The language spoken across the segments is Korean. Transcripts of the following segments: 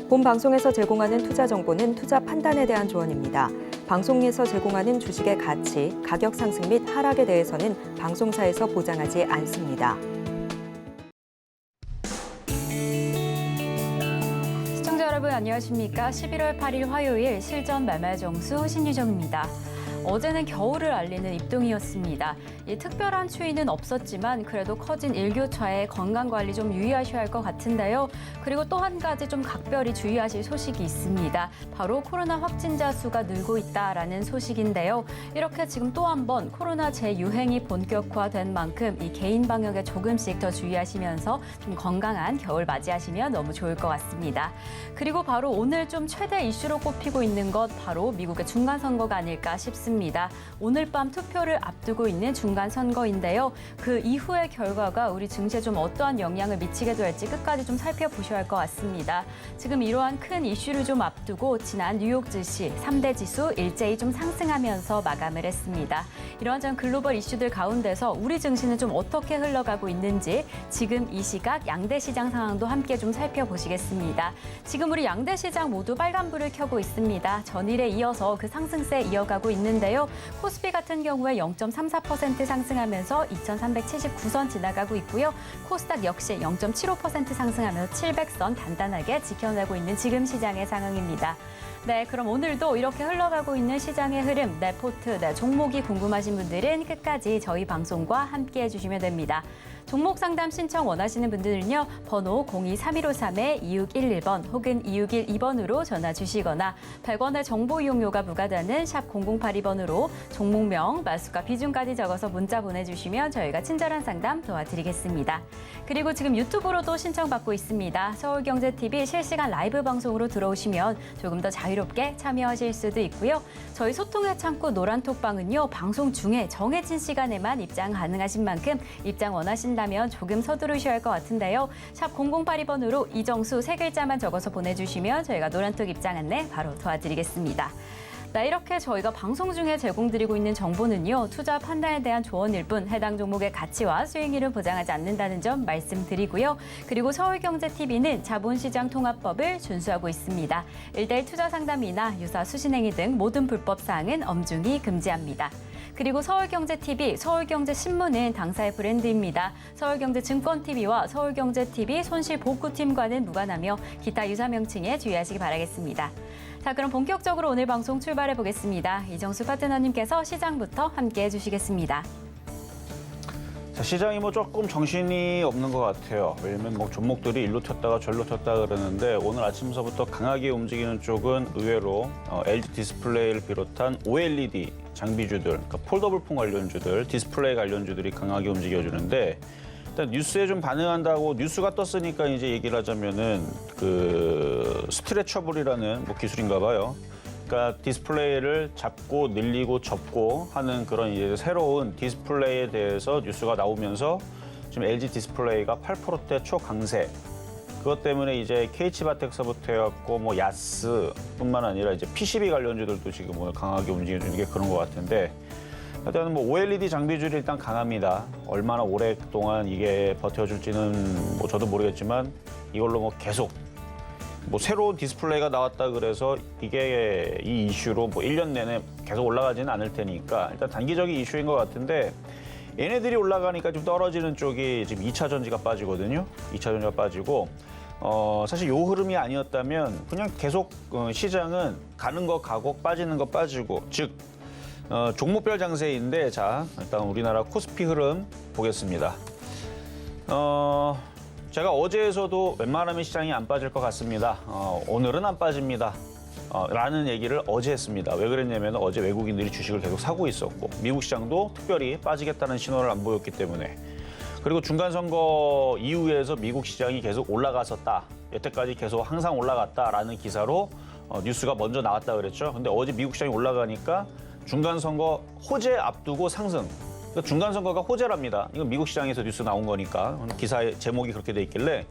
본 방송에서 제공하는 투자 정보는 투자 판단에 대한 조언입니다. 방송에서 제공하는 주식의 가치, 가격 상승 및 하락에 대해서는 방송사에서 보장하지 않습니다. 시청자 여러분 안녕하십니까? 11월 8일 화요일 실전 말말정수 신유정입니다. 어제는 겨울을 알리는 입동이었습니다. 이 특별한 추위는 없었지만 그래도 커진 일교차에 건강관리 좀 유의하셔야 할 것 같은데요. 그리고 또 한 가지 좀 각별히 주의하실 소식이 있습니다. 바로 코로나 확진자 수가 늘고 있다라는 소식인데요. 이렇게 지금 또 한 번 코로나 재유행이 본격화된 만큼 이 개인 방역에 조금씩 더 주의하시면서 좀 건강한 겨울 맞이하시면 너무 좋을 것 같습니다. 그리고 바로 오늘 좀 최대 이슈로 꼽히고 있는 것 바로 미국의 중간선거가 아닐까 싶습니다. 오늘 밤 투표를 앞두고 있는 중간선거인데요. 그 이후의 결과가 우리 증시에 좀 어떠한 영향을 미치게 될지 끝까지 좀 살펴보셔야 할 것 같습니다. 지금 이러한 큰 이슈를 좀 앞두고 지난 뉴욕 증시 3대 지수 일제히 좀 상승하면서 마감을 했습니다. 이러한 전 글로벌 이슈들 가운데서 우리 증시는 좀 어떻게 흘러가고 있는지 지금 이 시각 양대 시장 상황도 함께 좀 살펴보시겠습니다. 지금 우리 양대 시장 모두 빨간불을 켜고 있습니다. 전일에 이어서 그 상승세 이어가고 있는데요. 코스피 같은 경우에 0.34% 상승하면서 2,379선 지나가고 있고요. 코스닥 역시 0.75% 상승하면서 700선 단단하게 지켜내고 있는 지금 시장의 상황입니다. 네, 그럼 오늘도 이렇게 흘러가고 있는 시장의 흐름, 포트, 종목이 궁금하신 분들은 끝까지 저희 방송과 함께 해주시면 됩니다. 종목 상담 신청 원하시는 분들은요. 번호 023153-2611번 혹은 2612번으로 전화 주시거나 100원의 정보 이용료가 부과되는 샵 0082번으로 종목명, 말수가 비중까지 적어서 문자 보내주시면 저희가 친절한 상담 도와드리겠습니다. 그리고 지금 유튜브로도 신청받고 있습니다. 서울경제TV 실시간 라이브 방송으로 들어오시면 조금 더 자유롭게 참여하실 수도 있고요. 저희 소통의 창구 노란톡방은요. 방송 중에 정해진 시간에만 입장 가능하신 만큼 입장 원하신다면 조금 서두르셔야 할 것 같은데요. 샵 0082번으로 이정수 3글자만 적어서 보내주시면 저희가 노란톡 입장 안내 바로 도와드리겠습니다. 네, 이렇게 저희가 방송 중에 제공드리고 있는 정보는요. 투자 판단에 대한 조언일 뿐 해당 종목의 가치와 수익률을 보장하지 않는다는 점 말씀드리고요. 그리고 서울경제TV는 자본시장 통합법을 준수하고 있습니다. 1:1 투자 상담이나 유사 수신행위 등 모든 불법 사항은 엄중히 금지합니다. 그리고 서울경제TV, 서울경제신문은 당사의 브랜드입니다. 서울경제증권TV와 서울경제TV 손실복구팀과는 무관하며 기타 유사 명칭에 주의하시기 바라겠습니다. 자, 그럼 본격적으로 오늘 방송 출발해 보겠습니다. 이정수 파트너님께서 시장부터 함께 해주시겠습니다. 자, 시장이 조금 정신이 없는 것 같아요. 왜냐면 종목들이 일로 튀었다가 절로 튀었다 그러는데 오늘 아침서부터 강하게 움직이는 쪽은 의외로 LG 디스플레이를 비롯한 OLED 장비주들, 그러니까 폴더블폰 관련주들, 디스플레이 관련주들이 강하게 움직여주는데 일단 뉴스에 좀 반응한다고 뉴스가 떴으니까 이제 얘기를 하자면은 그 스트레쳐블이라는 기술인가 봐요. 그러니까 디스플레이를 잡고 늘리고 접고 하는 그런 이제 새로운 디스플레이에 대해서 뉴스가 나오면서 지금 LG 디스플레이가 8%대 초강세. 그것 때문에 이제 KH바텍서부터 해갖고 야스뿐만 아니라 이제 PCB 관련주들도 지금 오늘 강하게 움직여주는 게 그런 것 같은데 일단 OLED 장비주들이 일단 강합니다. 얼마나 오랫동안 이게 버텨줄지는 저도 모르겠지만 이걸로 계속 새로운 디스플레이가 나왔다 그래서 이게 이 이슈로 1년 내내 계속 올라가지는 않을 테니까 일단 단기적인 이슈인 것 같은데 얘네들이 올라가니까 좀 떨어지는 쪽이 지금 2차 전지가 빠지거든요. 2차 전지가 빠지고 사실 요 흐름이 아니었다면 그냥 계속 시장은 가는 거 가고 빠지는 거 빠지고 즉 종목별 장세인데 자 일단 우리나라 코스피 흐름 보겠습니다. 제가 어제에서도 웬만하면 시장이 안 빠질 것 같습니다. 오늘은 안 빠집니다. 라는 얘기를 어제 했습니다. 왜 그랬냐면 어제 외국인들이 주식을 계속 사고 있었고 미국 시장도 특별히 빠지겠다는 신호를 안 보였기 때문에 그리고 중간선거 이후에서 미국 시장이 계속 올라갔었다. 여태까지 계속 항상 올라갔다라는 기사로 뉴스가 먼저 나왔다 그랬죠. 근데 어제 미국 시장이 올라가니까 중간선거 호재 앞두고 상승. 그러니까 중간선거가 호재랍니다. 이건 미국 시장에서 뉴스 나온 거니까 기사의 제목이 그렇게 돼 있길래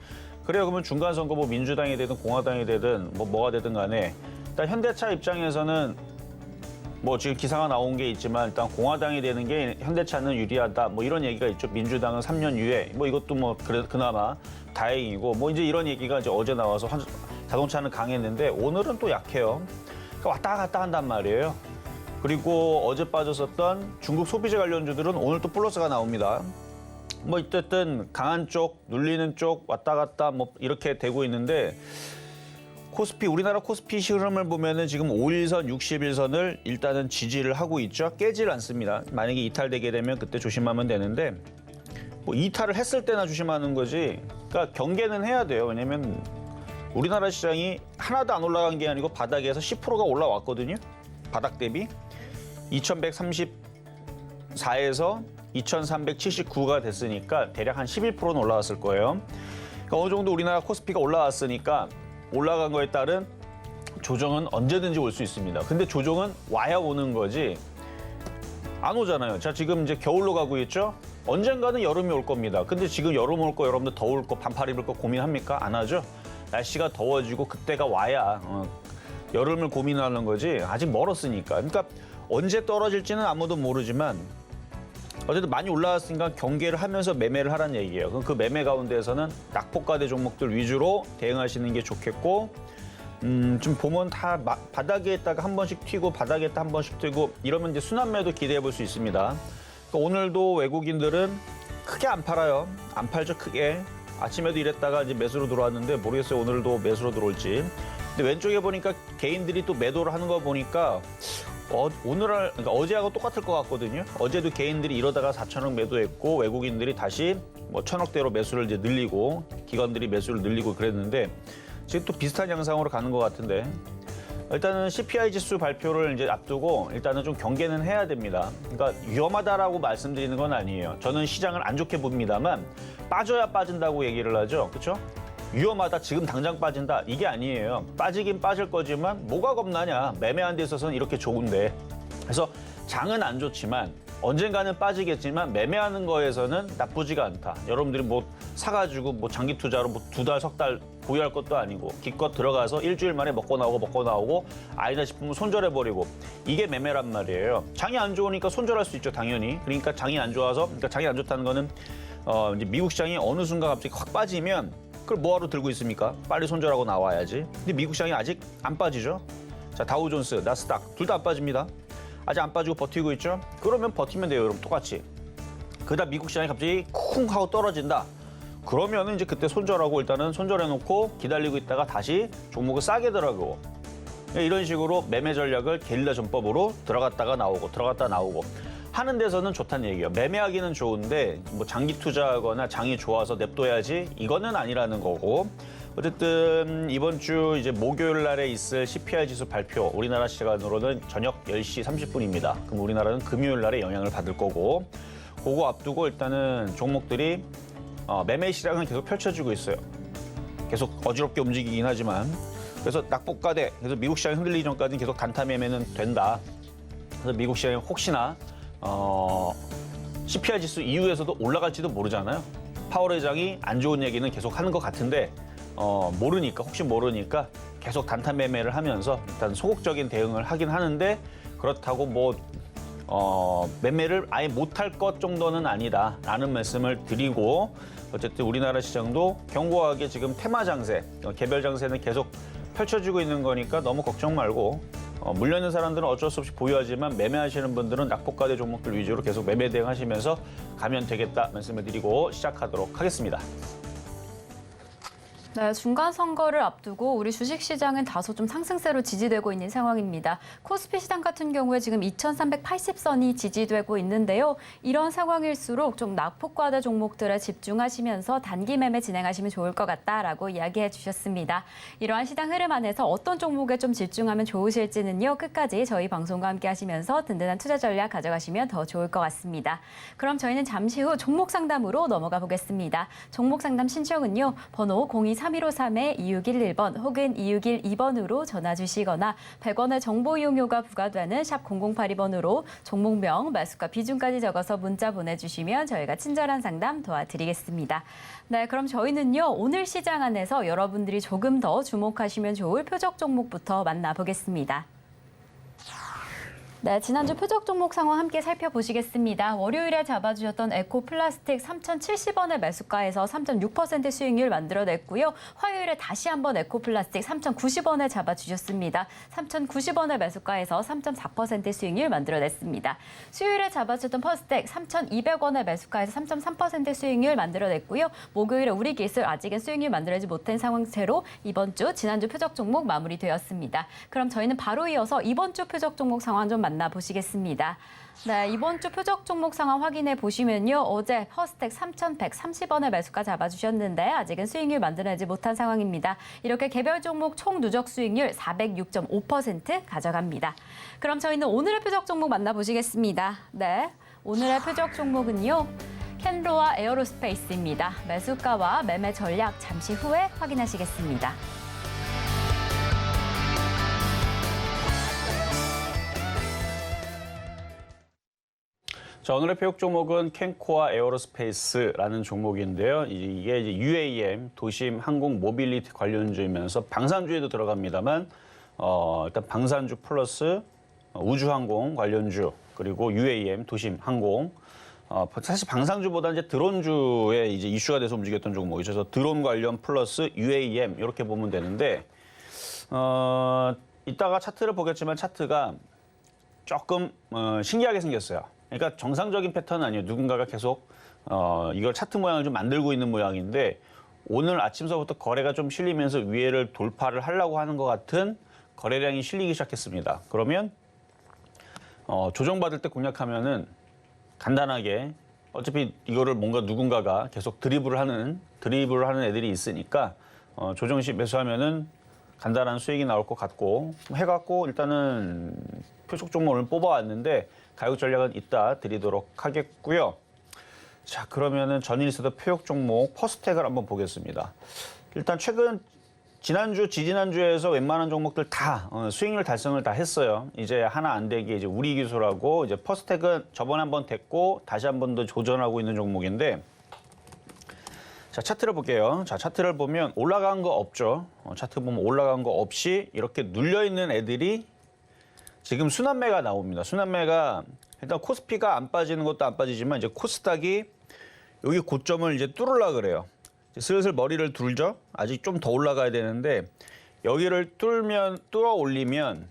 그래요. 그러면 중간선거 민주당이 되든 공화당이 되든 뭐가 되든 간에 일단 현대차 입장에서는 지금 기사가 나온 게 있지만 일단 공화당이 되는 게 현대차는 유리하다 이런 얘기가 있죠. 민주당은 3년 유예 이것도 그나마 다행이고 이제 이런 얘기가 이제 어제 나와서 자동차는 강했는데 오늘은 또 약해요. 그러니까 왔다 갔다 한단 말이에요. 그리고 어제 빠졌었던 중국 소비재 관련주들은 오늘 또 플러스가 나옵니다. 뭐 어쨌든 강한 쪽, 눌리는 쪽 왔다 갔다 뭐 이렇게 되고 있는데 코스피, 우리나라 코스피 흐름을 보면은 지금 5일선, 60일선을 일단은 지지를 하고 있죠. 깨질 않습니다. 만약에 이탈되게 되면 그때 조심하면 되는데 뭐 이탈을 했을 때나 조심하는 거지. 그러니까 경계는 해야 돼요. 왜냐면 우리나라 시장이 하나도 안 올라간 게 아니고 바닥에서 10%가 올라왔거든요. 바닥 대비 2134에서 2379가 됐으니까 대략 한 11%는 올라왔을 거예요. 그러니까 어느 정도 우리나라 코스피가 올라왔으니까 올라간 거에 따른 조정은 언제든지 올 수 있습니다. 근데 조정은 와야 오는 거지 안 오잖아요. 자, 지금 이제 겨울로 가고 있죠. 언젠가는 여름이 올 겁니다. 근데 지금 여름 올 거, 여러분들 더울 거, 반팔 입을 거 고민합니까? 안 하죠. 날씨가 더워지고 그때가 와야 여름을 고민하는 거지 아직 멀었으니까. 그러니까 언제 떨어질지는 아무도 모르지만 어쨌든 많이 올라왔으니까 경계를 하면서 매매를 하라는 얘기예요. 그럼 그 매매 가운데에서는 낙폭과대 종목들 위주로 대응하시는 게 좋겠고 좀 보면 다 바닥에 있다가 한 번씩 튀고 바닥에 있다 한 번씩 튀고 이러면 이제 순환매도 기대해 볼 수 있습니다. 그러니까 오늘도 외국인들은 크게 안 팔아요. 안 팔죠, 크게. 아침에도 이랬다가 이제 매수로 들어왔는데 모르겠어요. 오늘도 매수로 들어올지. 근데 왼쪽에 보니까 개인들이 또 매도를 하는 거 보니까 그러니까 어제하고 똑같을 것 같거든요. 어제도 개인들이 이러다가 4천억 매도했고 외국인들이 다시 뭐 1,000억대로 매수를 이제 늘리고 기관들이 매수를 늘리고 그랬는데 지금 또 비슷한 양상으로 가는 것 같은데 일단은 CPI 지수 발표를 이제 앞두고 일단은 좀 경계는 해야 됩니다. 그러니까 위험하다라고 말씀드리는 건 아니에요. 저는 시장을 안 좋게 봅니다만 빠져야 빠진다고 얘기를 하죠. 그렇죠? 위험하다, 지금 당장 빠진다, 이게 아니에요. 빠지긴 빠질 거지만 뭐가 겁나냐. 매매한 데 있어서는 이렇게 좋은데. 그래서 장은 안 좋지만 언젠가는 빠지겠지만 매매하는 거에서는 나쁘지가 않다. 여러분들이 뭐 사가지고 뭐 장기 투자로 뭐 2달, 3달 보유할 것도 아니고 기껏 들어가서 일주일 만에 먹고 나오고 아니다 싶으면 손절해버리고 이게 매매란 말이에요. 장이 안 좋으니까 손절할 수 있죠, 당연히. 그러니까 장이 안 좋아서, 그러니까 장이 안 좋다는 거는 이제 미국 시장이 어느 순간 갑자기 확 빠지면 그걸 뭐하러 들고 있습니까? 빨리 손절하고 나와야지. 근데 미국 시장이 아직 안 빠지죠. 자, 다우존스, 나스닥 둘 다 안 빠집니다. 아직 안 빠지고 버티고 있죠. 그러면 버티면 돼요, 여러분. 똑같이. 그러다 미국 시장이 갑자기 쿵 하고 떨어진다. 그러면은 이제 그때 손절하고 일단은 손절해놓고 기다리고 있다가 다시 종목을 싸게 들어가고 이런 식으로 매매 전략을 게릴라 전법으로 들어갔다가 나오고 하는 데서는 좋다는 얘기예요. 매매하기는 좋은데 뭐 장기 투자하거나 장이 좋아서 냅둬야지 이거는 아니라는 거고. 어쨌든 이번 주 이제 목요일 날에 있을 CPI 지수 발표 우리나라 시간으로는 저녁 10시 30분입니다. 그럼 우리나라는 금요일 날에 영향을 받을 거고 그거 앞두고 일단은 종목들이 매매 시장은 계속 펼쳐지고 있어요. 계속 어지럽게 움직이긴 하지만 그래서 낙폭과대, 그래서 미국 시장이 흔들리기 전까지는 계속 단타 매매는 된다. 그래서 미국 시장이 혹시나 CPI 지수 이후에서도 올라갈지도 모르잖아요. 파월 회장이 안 좋은 얘기는 계속 하는 것 같은데 혹시 모르니까 계속 단타 매매를 하면서 일단 소극적인 대응을 하긴 하는데 그렇다고 매매를 아예 못할 것 정도는 아니다라는 말씀을 드리고 어쨌든 우리나라 시장도 견고하게 지금 테마 장세, 개별 장세는 계속 펼쳐지고 있는 거니까 너무 걱정 말고 물려 있는 사람들은 어쩔 수 없이 보유하지만 매매하시는 분들은 낙폭과대 종목들 위주로 계속 매매 대응하시면서 가면 되겠다 말씀을 드리고 시작하도록 하겠습니다. 네, 중간 선거를 앞두고 우리 주식시장은 다소 좀 상승세로 지지되고 있는 상황입니다. 코스피 시장 같은 경우에 지금 2,380선이 지지되고 있는데요. 이런 상황일수록 좀 낙폭과대 종목들에 집중하시면서 단기 매매 진행하시면 좋을 것 같다라고 이야기해 주셨습니다. 이러한 시장 흐름 안에서 어떤 종목에 좀 집중하면 좋으실지는요. 끝까지 저희 방송과 함께 하시면서 든든한 투자 전략 가져가시면 더 좋을 것 같습니다. 그럼 저희는 잠시 후 종목 상담으로 넘어가 보겠습니다. 종목 상담 신청은요. 번호 023-1553-2611번 혹은 2612번으로 전화 주시거나 100원의 정보 이용료가 부과되는 샵 0082번으로 종목명, 매수가 비중까지 적어서 문자 보내주시면 저희가 친절한 상담 도와드리겠습니다. 네, 그럼 저희는요. 오늘 시장 안에서 여러분들이 조금 더 주목하시면 좋을 표적 종목부터 만나보겠습니다. 네, 지난주 표적 종목 상황 함께 살펴보시겠습니다. 월요일에 잡아주셨던 에코플라스틱 3,070원의 매수가에서 3.6% 수익률 만들어냈고요. 화요일에 다시 한번 에코플라스틱 3,090원에 잡아주셨습니다. 3,090원의 매수가에서 3.4% 수익률 만들어냈습니다. 수요일에 잡아주셨던 퍼스텍 3,200원의 매수가에서 3.3% 수익률 만들어냈고요. 목요일에 우리기술 아직은 수익률 만들어내지 못한 상황채로 이번 주 지난주 표적 종목 마무리되었습니다. 그럼 저희는 바로 이어서 이번 주 표적 종목 상황 좀 만나보시겠습니다. 네, 이번 주 표적 종목 상황 확인해 보시면요. 어제 퍼스텍 3,130원의 매수가 잡아주셨는데 아직은 수익률 만들어내지 못한 상황입니다. 이렇게 개별 종목 총 누적 수익률 406.5% 가져갑니다. 그럼 저희는 오늘의 표적 종목 만나보시겠습니다. 네, 오늘의 표적 종목은요. 캔로와 에어로스페이스입니다. 매수가와 매매 전략 잠시 후에 확인하시겠습니다. 자, 오늘의 표적 종목은 캔코아 에어로스페이스라는 종목인데요. 이게 이제 UAM, 도심 항공 모빌리티 관련주이면서 방산주에도 들어갑니다만, 일단 방산주 플러스 우주항공 관련주, 그리고 UAM, 도심 항공. 사실 방산주보다 이제 드론주에 이제 이슈가 돼서 움직였던 종목이죠. 그래서 드론 관련 플러스 UAM 이렇게 보면 되는데, 이따가 차트를 보겠지만 차트가 조금 신기하게 생겼어요. 그러니까 정상적인 패턴은 아니에요. 누군가가 계속 이걸 차트 모양을 좀 만들고 있는 모양인데 오늘 아침서부터 거래가 좀 실리면서 위에를 돌파를 하려고 하는 것 같은 거래량이 실리기 시작했습니다. 그러면 조정받을 때 공략하면은 간단하게 어차피 이거를 뭔가 누군가가 계속 드리블을 하는 애들이 있으니까 조정 시 매수하면은 간단한 수익이 나올 것 같고 해갖고 일단은 표적 종목을 뽑아왔는데 가격 전략은 이따 드리도록 하겠고요. 자, 그러면은 전일 있었던 표적 종목 퍼스텍을 한번 보겠습니다. 일단 최근 지난주, 지지난주에서 웬만한 종목들 다 수익률 달성을 다 했어요. 이제 하나 안 되게 이제 우리기술하고 이제 퍼스텍은 저번에 한번 됐고 다시 한 번 더 도전하고 있는 종목인데 자, 차트를 볼게요. 자, 차트를 보면 올라간 거 없죠. 차트 보면 올라간 거 없이 이렇게 눌려있는 애들이 지금 순환매가 나옵니다. 순환매가 일단 코스피가 안 빠지는 것도 안 빠지지만 이제 코스닥이 여기 고점을 이제 뚫으려고 그래요. 이제 슬슬 머리를 둘죠. 아직 좀 더 올라가야 되는데 여기를 뚫어 올리면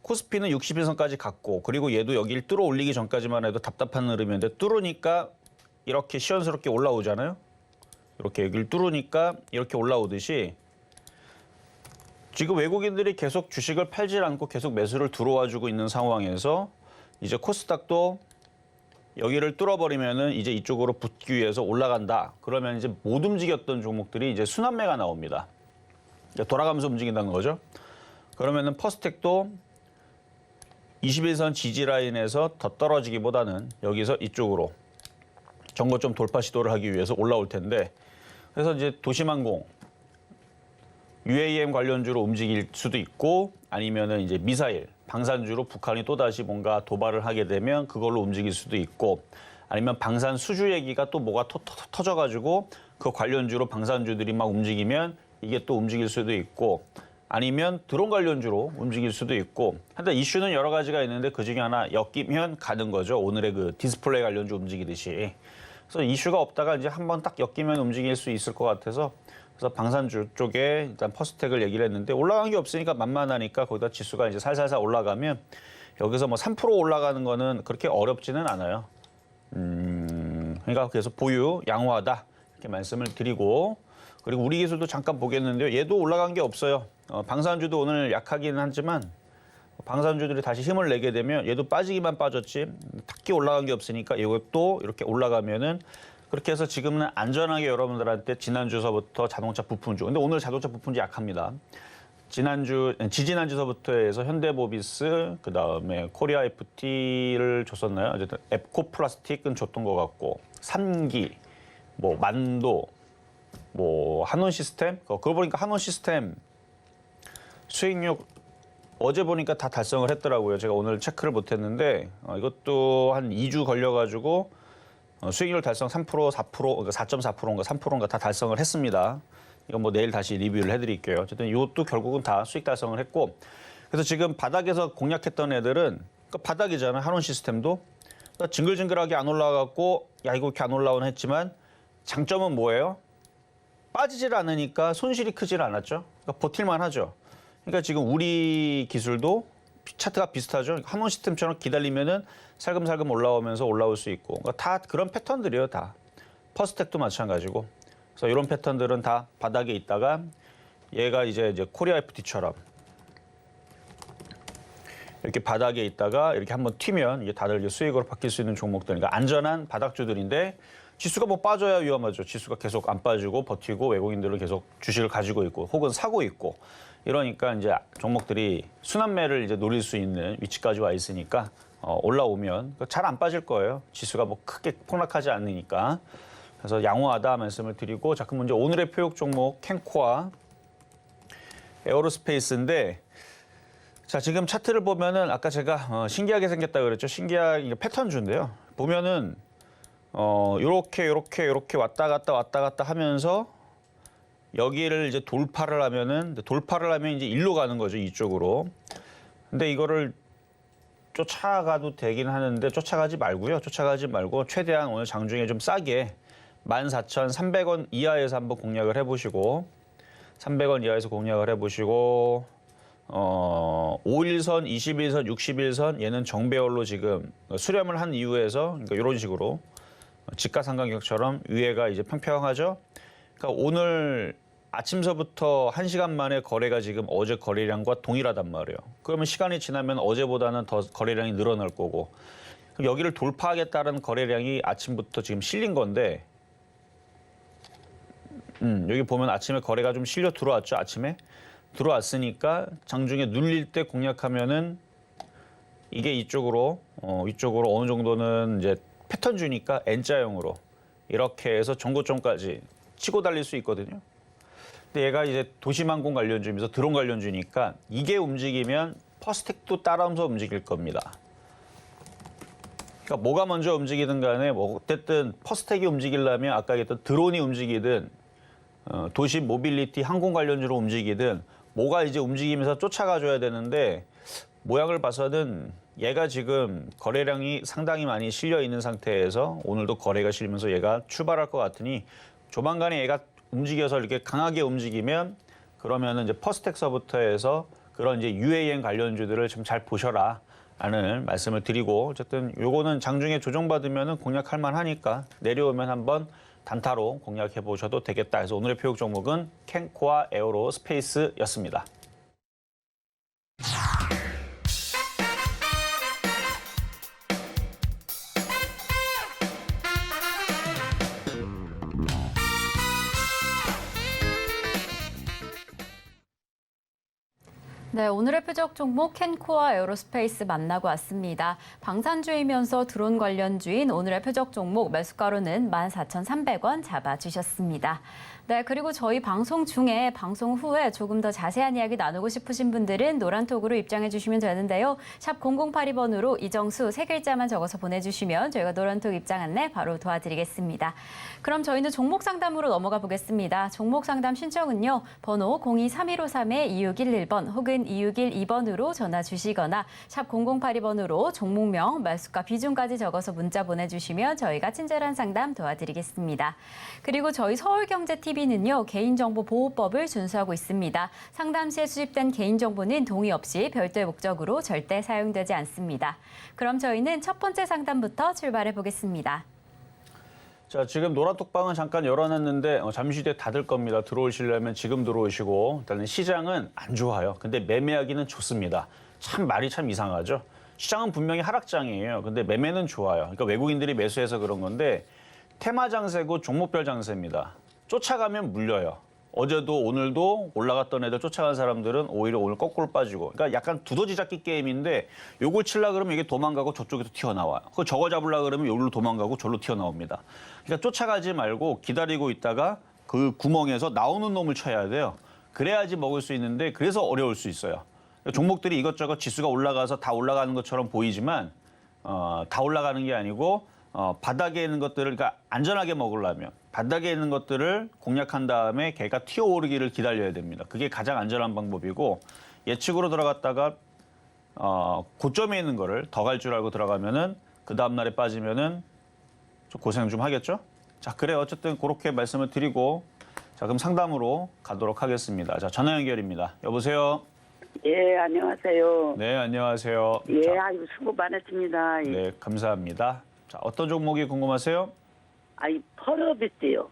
코스피는 60일선까지 갔고 그리고 얘도 여기를 뚫어 올리기 전까지만 해도 답답한 흐름이었는데 뚫으니까 이렇게 시원스럽게 올라오잖아요. 이렇게 여기를 뚫으니까 이렇게 올라오듯이 지금 외국인들이 계속 주식을 팔질 않고 계속 매수를 들어와주고 있는 상황에서 이제 코스닥도 여기를 뚫어버리면은 이제 이쪽으로 붙기 위해서 올라간다. 그러면 이제 못 움직였던 종목들이 이제 순환매가 나옵니다. 돌아가면서 움직인다는 거죠. 그러면은 퍼스텍도 21선 지지 라인에서 더 떨어지기보다는 여기서 이쪽으로 정고점 돌파 시도를 하기 위해서 올라올 텐데 그래서 이제 도심항공 UAM 관련주로 움직일 수도 있고 아니면은 이제 미사일, 방산주로 북한이 또다시 뭔가 도발을 하게 되면 그걸로 움직일 수도 있고 아니면 방산 수주 얘기가 또 뭐가 터져가지고 그 관련주로 방산주들이 막 움직이면 이게 또 움직일 수도 있고 아니면 드론 관련주로 움직일 수도 있고 하여튼 이슈는 여러 가지가 있는데 그중에 하나 엮이면 가는 거죠. 오늘의 그 디스플레이 관련주 움직이듯이. 그래서 이슈가 없다가 이제 한번 딱 엮이면 움직일 수 있을 것 같아서 그래서 방산주 쪽에 일단 퍼스텍을 얘기를 했는데 올라간 게 없으니까 만만하니까 거기다 지수가 이제 살살살 올라가면 여기서 뭐 3% 올라가는 거는 그렇게 어렵지는 않아요. 그러니까 그래서 보유, 양호하다 이렇게 말씀을 드리고 그리고 우리 기술도 잠깐 보겠는데요. 얘도 올라간 게 없어요. 방산주도 오늘 약하기는 하지만 방산주들이 다시 힘을 내게 되면 얘도 빠지기만 빠졌지 딱히 올라간 게 없으니까 이것도 이렇게 올라가면은 그렇게 해서 지금은 안전하게 여러분들한테 지난주서부터 자동차 부품주. 근데 오늘 자동차 부품주 약합니다. 지지난주서부터 해서 현대모비스, 그 다음에 코리아 FT를 줬었나요? 어쨌든 앱코 플라스틱은 줬던 것 같고, 삼기, 뭐 만도, 뭐 한원 시스템. 그거 보니까 한원 시스템 수익률 어제 보니까 다 달성을 했더라고요. 제가 오늘 체크를 못했는데 이것도 한 2주 걸려가지고 수익률 달성 3%, 4%, 그러니까 4.4%인가 3%인가 다 달성을 했습니다. 이건 뭐 내일 다시 리뷰를 해드릴게요. 어쨌든 이것도 결국은 다 수익 달성을 했고, 그래서 지금 바닥에서 공략했던 애들은 그러니까 바닥이잖아요. 한원 시스템도. 그러니까 징글징글하게 안 올라가고 야 이거 이렇게 안 올라오나 했지만 장점은 뭐예요? 빠지질 않으니까 손실이 크질 않았죠. 그러니까 버틸만 하죠. 그러니까 지금 우리 기술도 차트가 비슷하죠. 한원 시스템처럼 기다리면은 살금살금 올라오면서 올라올 수 있고. 그러니까 다 그런 패턴들이에요, 다. 퍼스텍도 마찬가지고. 그래서 이런 패턴들은 다 바닥에 있다가 얘가 이제 코리아 FT처럼 이렇게 바닥에 있다가 이렇게 한번 튀면 이게 다들 이제 수익으로 바뀔 수 있는 종목들. 그러니까 안전한 바닥주들인데 지수가 뭐 빠져야 위험하죠. 지수가 계속 안 빠지고 버티고 외국인들은 계속 주식을 가지고 있고 혹은 사고 있고 이러니까 이제 종목들이 순환매를 이제 노릴 수 있는 위치까지 와 있으니까 올라오면 잘 안 빠질 거예요. 지수가 뭐 크게 폭락하지 않으니까. 그래서 양호하다 말씀을 드리고 자 그럼 이제 오늘의 표육 종목 캔코아 에어로스페이스인데 자 지금 차트를 보면은 아까 제가 신기하게 생겼다 그랬죠. 신기하게 패턴주인데요. 보면은 요렇게 왔다 갔다 하면서 여기를 이제 돌파를 하면 이제 일로 가는 거죠, 이쪽으로. 근데 이거를 쫓아가도 되긴 하는데 쫓아가지 말고 최대한 오늘 장중에 좀 싸게 14,300원 이하에서 한번 공략을 해보시고 300원 이하에서 공략을 해보시고 5일선, 21선, 61선 얘는 정배열로 지금 수렴을 한 이후에서 그러니까 이런 식으로 지가상관격처럼 위에가 이제 평평하죠. 그러니까 오늘 아침서부터 1시간 만에 거래가 지금 어제 거래량과 동일하단 말이에요. 그러면 시간이 지나면 어제보다는 더 거래량이 늘어날 거고 그럼 여기를 돌파하겠다는 거래량이 아침부터 지금 실린 건데 여기 보면 아침에 거래가 좀 실려 들어왔죠. 아침에 들어왔으니까 장중에 눌릴 때 공략하면은 이게 이쪽으로 어느 정도는 이제 패턴주니까 N자형으로 이렇게 해서 전고점까지 치고 달릴 수 있거든요. 근데 얘가 이제 도시망공 관련주면서 드론 관련주니까 이게 움직이면 퍼스텍도 따라오면서 움직일 겁니다. 그러니까 뭐가 먼저 움직이든 간에 뭐 어쨌든 퍼스텍이 움직이려면 아까 얘기했던 드론이 움직이든 도시 모빌리티 항공 관련주로 움직이든 뭐가 이제 움직이면서 쫓아가줘야 되는데 모양을 봐서는 얘가 지금 거래량이 상당히 많이 실려 있는 상태에서 오늘도 거래가 실리면서 얘가 출발할 것 같으니 조만간에 얘가 움직여서 이렇게 강하게 움직이면 그러면은 이제 퍼스텍서부터 해서 그런 이제 UAM 관련주들을 좀 잘 보셔라 라는 말씀을 드리고 어쨌든 요거는 장중에 조정받으면은 공략할 만하니까 내려오면 한번 단타로 공략해 보셔도 되겠다. 그래서 오늘의 표육 종목은 캔코아 에어로스페이스였습니다. 네, 오늘의 표적 종목 캔코아 에어로스페이스 만나고 왔습니다. 방산주이면서 드론 관련주인 오늘의 표적 종목 매수가로는 14,300원 잡아주셨습니다. 네, 그리고 저희 방송 중에 방송 후에 조금 더 자세한 이야기 나누고 싶으신 분들은 노란톡으로 입장해 주시면 되는데요. 샵 0082번으로 이정수 세 글자만 적어서 보내주시면 저희가 노란톡 입장 안내 바로 도와드리겠습니다. 그럼 저희는 종목 상담으로 넘어가 보겠습니다. 종목 상담 신청은요. 번호 023153-2611번 혹은 2612번으로 전화 주시거나 샵 0082번으로 종목명, 매수가, 비중까지 적어서 문자 보내주시면 저희가 친절한 상담 도와드리겠습니다. 그리고 저희 서울경제TV는요. 개인정보보호법을 준수하고 있습니다. 상담 시에 수집된 개인정보는 동의 없이 별도의 목적으로 절대 사용되지 않습니다. 그럼 저희는 첫 번째 상담부터 출발해 보겠습니다. 자, 지금 노란톡방은 잠깐 열어놨는데 잠시 뒤에 닫을 겁니다. 들어오시려면 지금 들어오시고 일단은 시장은 안 좋아요. 근데 매매하기는 좋습니다. 참 말이 참 이상하죠. 시장은 분명히 하락장이에요. 근데 매매는 좋아요. 그러니까 외국인들이 매수해서 그런 건데 테마 장세고 종목별 장세입니다. 쫓아가면 물려요. 어제도 오늘도 올라갔던 애들 쫓아간 사람들은 오히려 오늘 거꾸로 빠지고 그러니까 약간 두더지 잡기 게임인데 요걸 치려고 그러면 이게 도망가고 저쪽에서 튀어나와요. 그거 저거 잡으려고 그러면 여기로 도망가고 저로 튀어나옵니다. 그러니까 쫓아가지 말고 기다리고 있다가 그 구멍에서 나오는 놈을 쳐야 돼요. 그래야지 먹을 수 있는데 그래서 어려울 수 있어요. 그러니까 종목들이 이것저것 지수가 올라가서 다 올라가는 것처럼 보이지만 다 올라가는 게 아니고 바닥에 있는 것들을 그러니까 안전하게 먹으려면 바닥에 있는 것들을 공략한 다음에 걔가 튀어오르기를 기다려야 됩니다. 그게 가장 안전한 방법이고 예측으로 들어갔다가 고점에 있는 거를 더 갈 줄 알고 들어가면은 그 다음 날에 빠지면은 좀 고생 좀 하겠죠? 자, 그래 어쨌든 그렇게 말씀을 드리고 자, 그럼 상담으로 가도록 하겠습니다. 자, 전화 연결입니다. 여보세요? 예, 안녕하세요. 네, 안녕하세요. 예, 자, 아이고, 수고 많으십니다. 예. 네, 감사합니다. 자, 어떤 종목이 궁금하세요? 아이, 펄어비스요.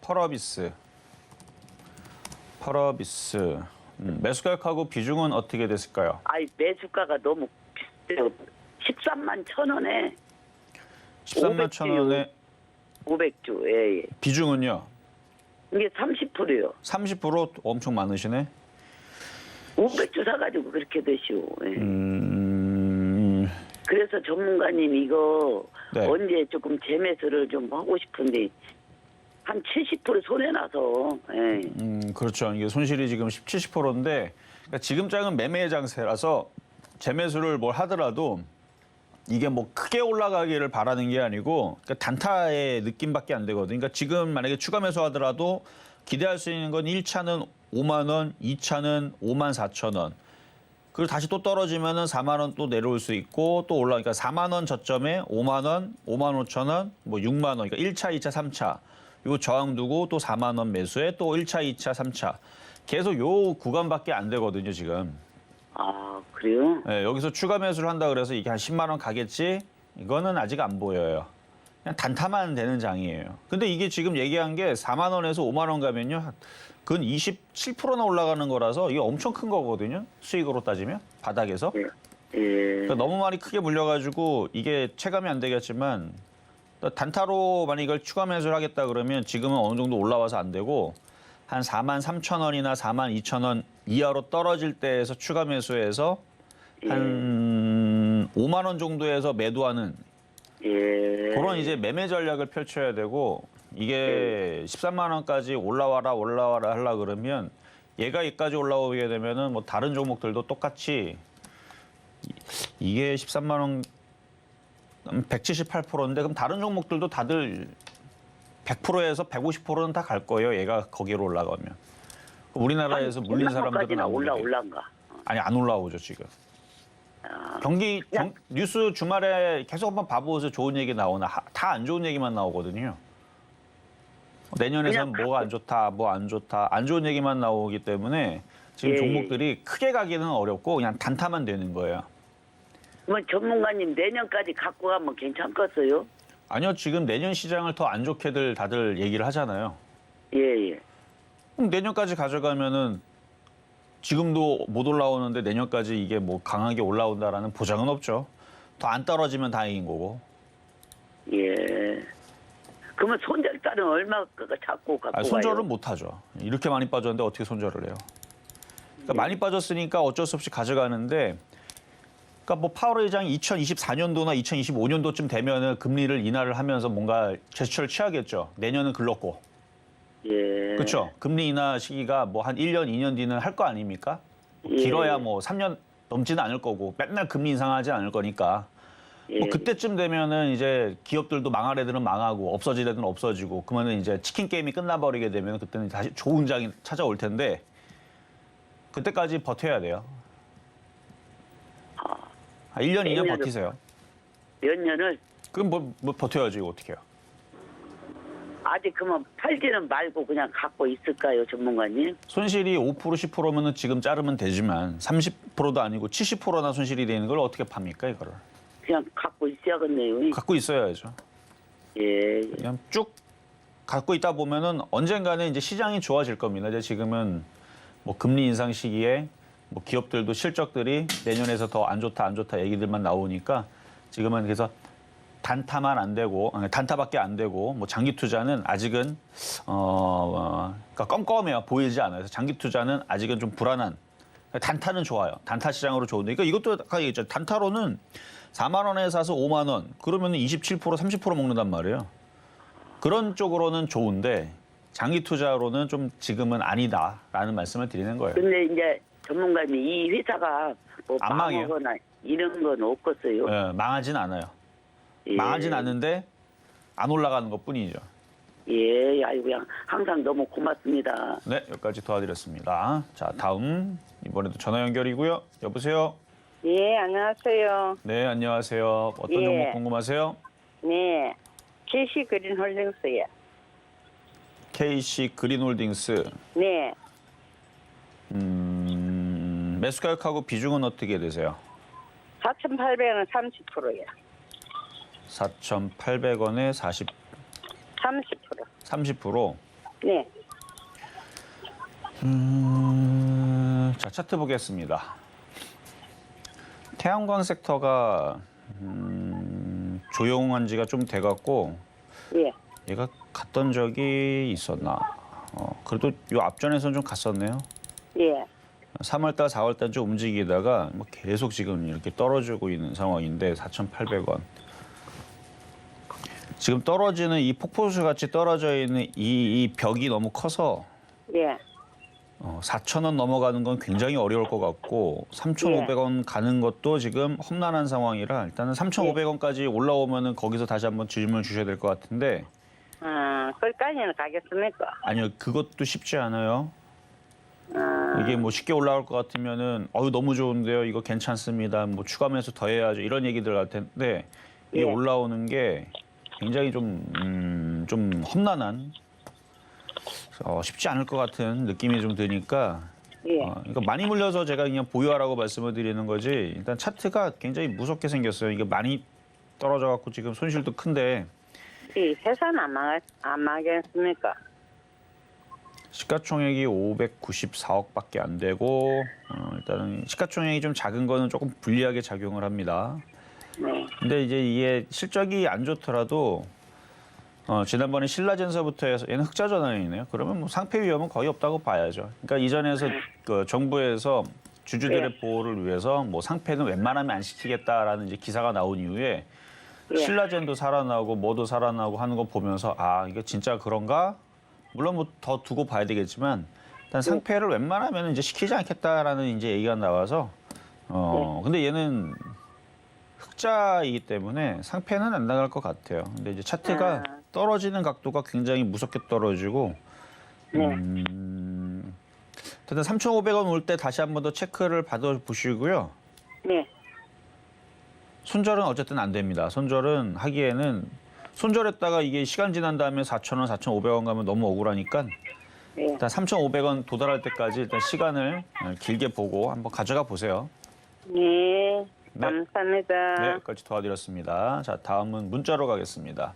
펄어비스. 매수가격하고 비중은 어떻게 됐을까요? 아이, 매수가가 너무 비싸요. 13만 1,000원에 13만 1,000원에 500주, 예, 예. 비중은요? 이게 30%요. 30% 엄청 많으시네. 500주 사가지고 그렇게 되시오. 예. 음, 그래서 전문가님 이거 네. 언제 조금 재매수를 좀 하고 싶은데 한 70% 손해나서, 예. 그렇죠. 이게 손실이 지금 70%인데 그러니까 지금 장은 매매 장세라서 재매수를 뭘 하더라도 이게 뭐 크게 올라가기를 바라는 게 아니고 그러니까 단타의 느낌밖에 안 되거든요. 그러니까 지금 만약에 추가 매수하더라도 기대할 수 있는 건 1차는 5만 원, 2차는 5만 4천 원. 그리고 다시 또 떨어지면은 4만 원 또 내려올 수 있고 또 올라가니까 4만 원 저점에 5만 원, 5만 5천 원, 뭐 6만 원. 그러니까 1차, 2차, 3차. 요 저항 두고 또 4만 원 매수에 또 1차, 2차, 3차. 계속 요 구간밖에 안 되거든요, 지금. 아, 그래요? 네, 여기서 추가 매수를 한다 그래서 이게 한 10만 원 가겠지? 이거는 아직 안 보여요. 그냥 단타만 되는 장이에요. 근데 이게 지금 얘기한 게 4만 원에서 5만 원 가면요. 근 27%나 올라가는 거라서 이게 엄청 큰 거거든요. 수익으로 따지면 바닥에서. 예. 예. 그러니까 너무 많이 크게 물려가지고 이게 체감이 안 되겠지만 단타로 만약 이걸 추가 매수를 하겠다 그러면 지금은 어느 정도 올라와서 안 되고 한 4만 3천 원이나 4만 2천 원 이하로 떨어질 때에서 추가 매수해서 한 5만 원 정도에서 매도하는 예. 그런 이제 매매 전략을 펼쳐야 되고 이게 13만 원까지 올라와라 하려 그러면 얘가 여기까지 올라오게 되면은 뭐 다른 종목들도 똑같이 이게 13만 원 178%인데 그럼 다른 종목들도 다들 100%에서 150%는 다 갈 거예요. 얘가 거기로 올라가면. 우리나라에서 물린 사람들은 안 올라온가? 아니 안 올라오죠 지금. 뉴스 주말에 계속 한번 봐보세요. 좋은 얘기 나오나 다 안 좋은 얘기만 나오거든요. 내년에는 뭐가 안 좋다, 뭐 안 좋다, 안 좋은 얘기만 나오기 때문에 지금 예, 종목들이 크게 가기는 어렵고 그냥 단타만 되는 거예요. 그러면 전문가님 내년까지 갖고 가면 괜찮겠어요? 아니요, 지금 내년 시장을 더 안 좋게들 다들 얘기를 하잖아요. 예, 예. 그럼 내년까지 가져가면은 지금도 못 올라오는데 내년까지 이게 뭐 강하게 올라온다라는 보장은 없죠. 더 안 떨어지면 다행인 거고. 예. 그러면 손절가는 얼마 잡고 갖고 아니, 가요? 손절은 못 하죠. 이렇게 많이 빠졌는데 어떻게 손절을 해요? 그러니까 많이 빠졌으니까 어쩔 수 없이 가져가는데 그러니까 뭐 파월 의장이 2024년도나 2025년도쯤 되면은 금리를 인하를 하면서 뭔가 제스처를 취하겠죠. 내년은 글렀고. 예. 그렇죠. 금리 인하 시기가 뭐 한 1년, 2년 뒤는 할 거 아닙니까? 예. 길어야 뭐 3년 넘지는 않을 거고 맨날 금리 인상하지 않을 거니까. 예. 뭐 그때쯤 되면은 이제 기업들도 망할 애들은 망하고 없어질 애들은 없어지고 그러면 이제 치킨 게임이 끝나버리게 되면 그때는 다시 좋은 장이 찾아올 텐데 그때까지 버텨야 돼요. 1년, 2년 내년은- 버티세요. 몇 년을 그럼 뭐 버텨야지 어떻게 해요. 아직 그러면 팔지는 말고 그냥 갖고 있을까요, 전문가님? 손실이 5%, 10%면은 지금 자르면 되지만 30%도 아니고 70%나 손실이 되는 걸 어떻게 팝니까 이거를. 그냥 갖고 있어야겠네요. 갖고 있어야죠. 예. 그냥 쭉 갖고 있다 보면은 언젠가는 이제 시장이 좋아질 겁니다. 이제 지금은 뭐 금리 인상 시기에 뭐 기업들도 실적들이 내년에서 더 안 좋다 얘기들만 나오니까 지금은 그래서 단타만 안 되고 단타밖에 안 되고 뭐 장기 투자는 아직은 그러니까 껌껌해요. 보이지 않아요. 그래서 장기 투자는 아직은 좀 불안한. 단타는 좋아요. 단타 시장으로 좋은데 그러니까 이것도 아까 얘기했죠. 단타로는 4만 원에 사서 5만 원 그러면 27% 30% 먹는단 말이에요. 그런 쪽으로는 좋은데 장기 투자로는 좀 지금은 아니다라는 말씀을 드리는 거예요. 근데 이제 전문가님 이 회사가 뭐 안 망해요. 망하거나 이런 건 없겠어요? 예, 망하진 않아요. 예. 망하진 않는데 안 올라가는 것뿐이죠. 예, 아이고 그냥 항상 너무 고맙습니다. 네, 여기까지 도와드렸습니다. 자, 다음 이번에도 전화 연결이고요. 여보세요. 예, 안녕하세요. 네, 안녕하세요. 어떤 예. 종목 궁금하세요? 네, KC 그린 홀딩스요. KC 그린홀딩스. 네, 매수 가격하고 비중은 어떻게 되세요? 4,800원은 30%요. 4,800원에 30%. 30%. 네, 자, 차트 보겠습니다. 태양광 섹터가 조용한 지가 좀 돼갖고 예, 얘가 갔던 적이 있었나? 그래도 요 앞전에서는 좀 갔었네요. 예, 3월달, 4월달 좀 움직이다가 뭐 계속 지금 이렇게 떨어지고 있는 상황인데 4,800원. 지금 떨어지는 이 폭포수 같이 떨어져 있는 이 벽이 너무 커서 예, 4,000원 넘어가는 건 굉장히 어려울 것 같고 3,500원 가는 것도 지금 험난한 상황이라 일단은 3,500원까지 올라오면은 거기서 다시 한번 질문을 주셔야 될 것 같은데 거기까지는 가겠습니까? 아니요, 그것도 쉽지 않아요. 이게 뭐 쉽게 올라올 것 같으면은 너무 좋은데요, 이거 괜찮습니다, 뭐 추가 매수 더 해야죠 이런 얘기들 할 텐데 이게 예. 올라오는 게 굉장히 좀 험난한 쉽지 않을 것 같은 느낌이 좀 드니까 예, 그러니까 많이 물려서 제가 그냥 보유하라고 말씀을 드리는 거지. 일단 차트가 굉장히 무섭게 생겼어요. 이게 많이 떨어져 갖고 지금 손실도 큰데 이 회사는 안 망하겠습니까? 시가총액이 594억밖에 안 되고 일단은 시가총액이 좀 작은 거는 조금 불리하게 작용을 합니다. 네, 근데 이제 이게 실적이 안 좋더라도 지난번에 신라젠서부터 해서 얘는 흑자 전환이네요. 그러면 뭐 상패 위험은 거의 없다고 봐야죠. 그러니까 이전에서 그 정부에서 주주들의 보호를 위해서 뭐 상패는 웬만하면 안 시키겠다라는 이제 기사가 나온 이후에 신라젠도 살아나고 뭐도 살아나고 하는 거 보면서 이게 진짜 그런가? 물론 뭐 더 두고 봐야 되겠지만 일단 상패를 웬만하면 이제 시키지 않겠다라는 이제 얘기가 나와서 근데 얘는 흑자이기 때문에 상패는 안 나갈 것 같아요. 근데 이제 차트가 떨어지는 각도가 굉장히 무섭게 떨어지고 일단 3,500원 올 때 다시 한 번 더 체크를 받아 보시고요. 네, 손절은 어쨌든 안 됩니다. 손절은 하기에는 손절했다가 이게 시간 지난 다음에 4,000원, 4,500원 가면 너무 억울하니까 네. 일단 3,500원 도달할 때까지 일단 시간을 길게 보고 한번 가져가 보세요. 네, 네. 감사합니다. 네, 여기까지 도와드렸습니다. 자, 다음은 문자로 가겠습니다.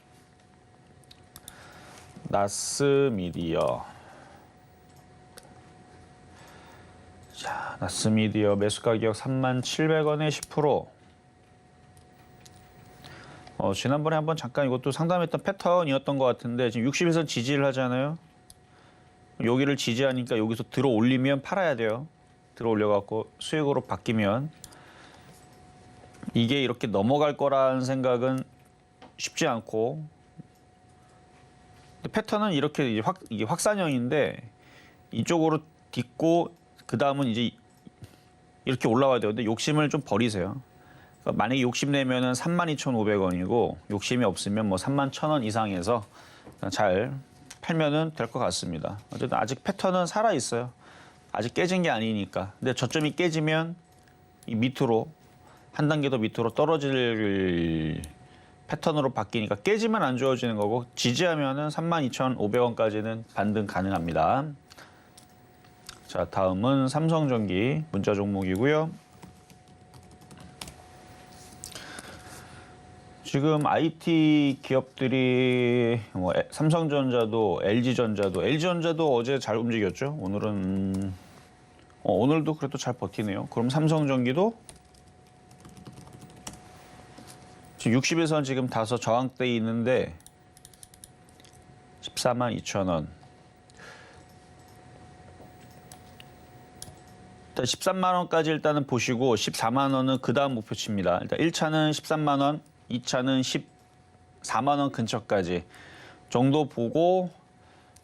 나스미디어. 자, 나스미디어 매수 가격 37,700원에 10%. 지난번에 한번 잠깐 이것도 상담했던 패턴이었던 것 같은데 지금 60에서 지지를 하잖아요. 여기를 지지하니까 여기서 들어 올리면 팔아야 돼요. 들어 올려갖고 수익으로 바뀌면 이게 이렇게 넘어갈 거라는 생각은 쉽지 않고 근데 패턴은 이렇게 이게 확산형인데 이쪽으로 딛고 그 다음은 이제 이렇게 올라와야 돼요. 근데 욕심을 좀 버리세요. 그러니까 만약에 욕심내면은 32,500원이고 욕심이 없으면 뭐 31,000원 이상에서 잘 팔면은 될 것 같습니다. 어쨌든 아직 패턴은 살아 있어요. 아직 깨진 게 아니니까. 근데 저점이 깨지면 이 밑으로 한 단계 더 밑으로 떨어질 패턴으로 바뀌니까 깨지면 안 좋아지는 거고 지지하면은 32,500원까지는 반등 가능합니다. 자, 다음은 삼성전기 문자 종목이고요. 지금 IT 기업들이 뭐 삼성전자도 LG전자도 어제 잘 움직였죠. 오늘은 오늘도 그래도 잘 버티네요. 그럼 삼성전기도 지금 60에선 지금 다소 저항대 있는데 142,000원. 일단 13만 원까지 일단은 보시고 14만 원은 그 다음 목표치입니다. 일단 1차는 13만 원, 2차는 14만 원 근처까지 정도 보고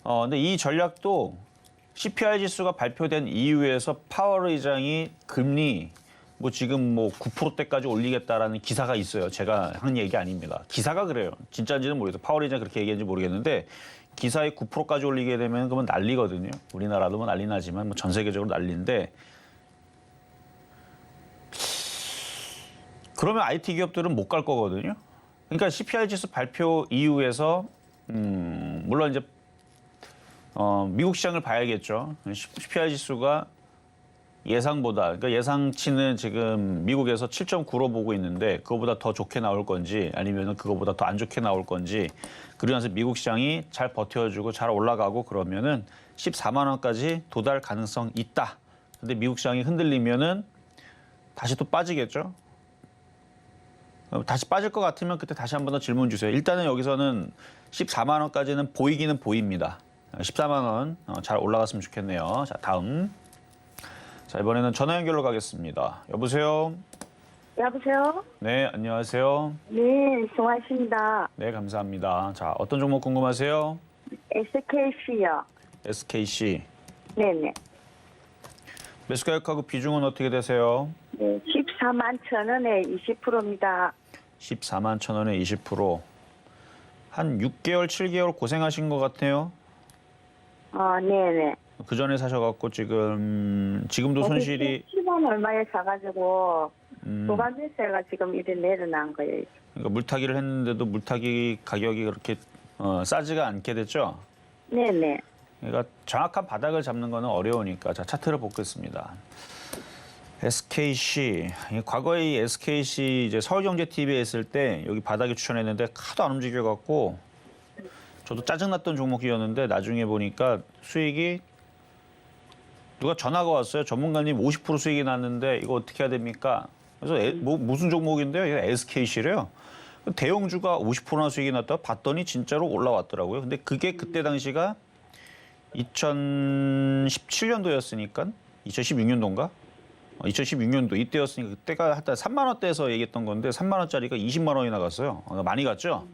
근데 이 전략도 CPI 지수가 발표된 이후에서 파월 의장이 금리 뭐 지금 뭐 9%대까지 올리겠다라는 기사가 있어요. 제가 한 얘기 아닙니다. 기사가 그래요. 진짜인지는 모르겠어요. 파월 의장이 그렇게 얘기했는지 모르겠는데 기사에 9%까지 올리게 되면 그러면 난리거든요. 우리나라도 뭐 난리 나지만 뭐 전 세계적으로 난리인데 그러면 IT 기업들은 못 갈 거거든요. 그러니까 CPI 지수 발표 이후에서 물론 이제 미국 시장을 봐야겠죠. CPI 지수가 예상보다, 그러니까 예상치는 지금 미국에서 7.9로 보고 있는데 그거보다 더 좋게 나올 건지 아니면 그거보다 더 안 좋게 나올 건지, 그러면서 미국 시장이 잘 버텨주고 잘 올라가고 그러면은 14만 원까지 도달 가능성 있다. 근데 미국 시장이 흔들리면은 다시 또 빠지겠죠. 다시 빠질 것 같으면 그때 다시 한 번 더 질문 주세요. 일단은 여기서는 14만 원까지는 보이기는 보입니다. 14만 원 잘 올라갔으면 좋겠네요. 자, 다음. 자, 이번에는 전화 연결로 가겠습니다. 여보세요? 여보세요? 네, 안녕하세요. 네, 송아씨입니다. 네, 감사합니다. 자, 어떤 종목 궁금하세요? SKC요. SKC. 네네. 매수 가격하고 비중은 어떻게 되세요? 네, 14만 천 원에 20%입니다. 14만 천 원에 20%. 한 6개월, 7개월 고생하신 것 같아요. 네네. 그 전에 사셔갖고 지금도 손실이 10원 얼마에 사가지고 도감세가 지금 이래 내려난 거예요. 그러니까 물타기를 했는데도 물타기 가격이 그렇게 싸지가 않게 됐죠. 네네. 그러니까 정확한 바닥을 잡는 거는 어려우니까. 자, 차트를 보겠습니다. SKC. 과거에 이 SKC 이제 서울경제TV에 있을 때 여기 바닥에 추천했는데 하도 안 움직여갖고 저도 짜증났던 종목이었는데 나중에 보니까 수익이 누가 전화가 왔어요. 전문가님 50% 수익이 났는데 이거 어떻게 해야 됩니까? 그래서 무슨 종목인데요? 이게 SKC래요. 대형주가 50%나 수익이 났다 봤더니 진짜로 올라왔더라고요. 근데 그게 그때 당시가 2017년도였으니까 2016년도인가? 2016년도 이때였으니까 그때가 하여튼 3만 원대에서 얘기했던 건데 3만 원짜리가 20만 원이 나갔어요. 많이 갔죠?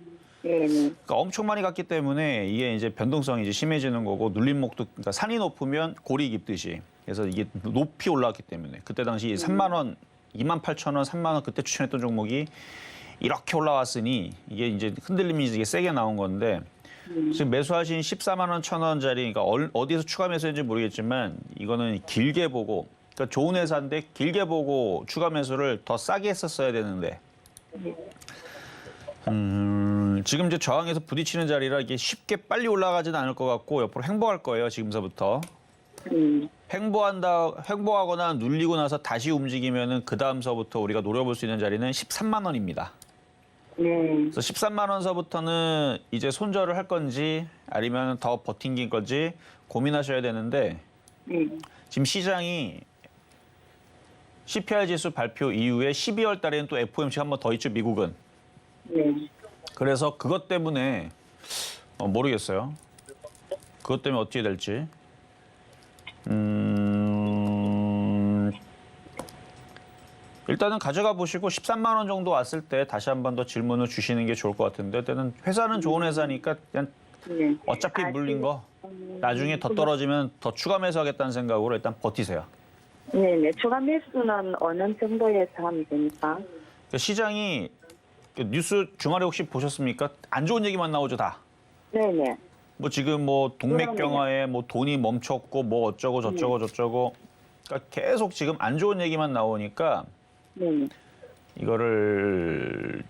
네네. 그러니까 엄청 많이 갔기 때문에 이게 이제 변동성이 이제 심해지는 거고 눌림목도, 그러니까 산이 높으면 골이 깊듯이, 그래서 이게 높이 올라왔기 때문에 그때 당시 3만 원, 2만 8천 원, 3만 원 그때 추천했던 종목이 이렇게 올라왔으니 이게 이제 흔들림이 이게 세게 나온 건데 지금 매수하신 14만 원, 1천 원짜리, 그러니까 어디서 추가 매수인지 모르겠지만 이거는 길게 보고, 그러니까 좋은 회사인데 길게 보고 추가 매수를 더 싸게 했었어야 되는데. 지금 이제 저항에서 부딪히는 자리라 이게 쉽게 빨리 올라가지는 않을 것 같고 옆으로 횡보할 거예요, 지금서부터. 횡보하거나 눌리고 나서 다시 움직이면은 그 다음서부터 우리가 노려볼 수 있는 자리는 13만 원입니다. 네. 그래서 13만 원서부터는 이제 손절을 할 건지 아니면 더 버팅길 건지 고민하셔야 되는데, 지금 시장이 CPI 지수 발표 이후에 12월 달에는 또 FOMC 한 번 더 있죠, 미국은. 네. 그래서 그것 때문에 모르겠어요. 그것 때문에 어떻게 될지. 일단은 가져가 보시고 13만 원 정도 왔을 때 다시 한 번 더 질문을 주시는 게 좋을 것 같은데, 일단은 회사는 좋은 회사니까 그냥 네. 어차피 물린 거 나중에 더 떨어지면 더 추가 매수하겠다는 생각으로 일단 버티세요. 네네. 추가 매수는 어느 정도에서 하면 됩니까? 그러니까 시장이 뉴스 주말에 혹시 보셨습니까? 안 좋은 얘기만 나오죠, 다. 네네. 뭐 지금 뭐 동맥경화에 뭐 돈이 멈췄고 뭐 어쩌고 저쩌고. 그러니까 계속 지금 안 좋은 얘기만 나오니까 네네. 이거를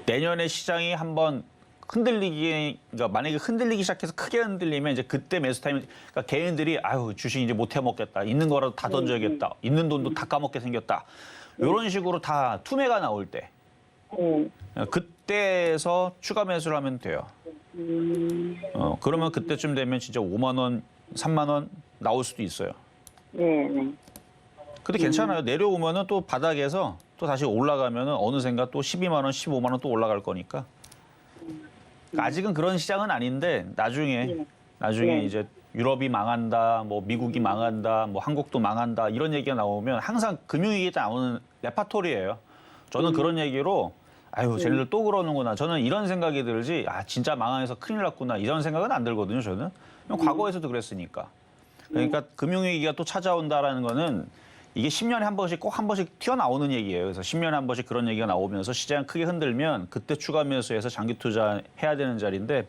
내년에 시장이 한번 그러니까 만약에 흔들리기 시작해서 크게 흔들리면 이제 그때 매수 타임, 그러니까 개인들이 아유 주식 이제 못 해먹겠다, 있는 거라도 다 던져야겠다, 있는 돈도 다 까먹게 생겼다, 이런 식으로 다 투매가 나올 때 그때에서 추가 매수를 하면 돼요. 그러면 그때쯤 되면 진짜 5만 원, 3만 원 나올 수도 있어요. 네네. 근데 괜찮아요. 내려오면은 또 바닥에서 또 다시 올라가면은 어느샌가 또 12만 원, 15만 원 또 올라갈 거니까. 그러니까 아직은 그런 시장은 아닌데 나중에 이제 유럽이 망한다, 뭐 미국이 망한다, 뭐 한국도 망한다 이런 얘기가 나오면 항상 금융위기 때 나오는 레파토리예요. 저는 그런 얘기로 아유 쟤네들 또 그러는구나. 저는 이런 생각이 들지 진짜 망해서 큰일 났구나 이런 생각은 안 들거든요. 저는 과거에서도 그랬으니까. 그러니까 금융위기가 또 찾아온다라는 거는 이게 10년에 한 번씩 꼭 한 번씩 튀어나오는 얘기예요. 그래서 10년에 한 번씩 그런 얘기가 나오면서 시장 크게 흔들면 그때 추가 매수해서 장기 투자해야 되는 자리인데,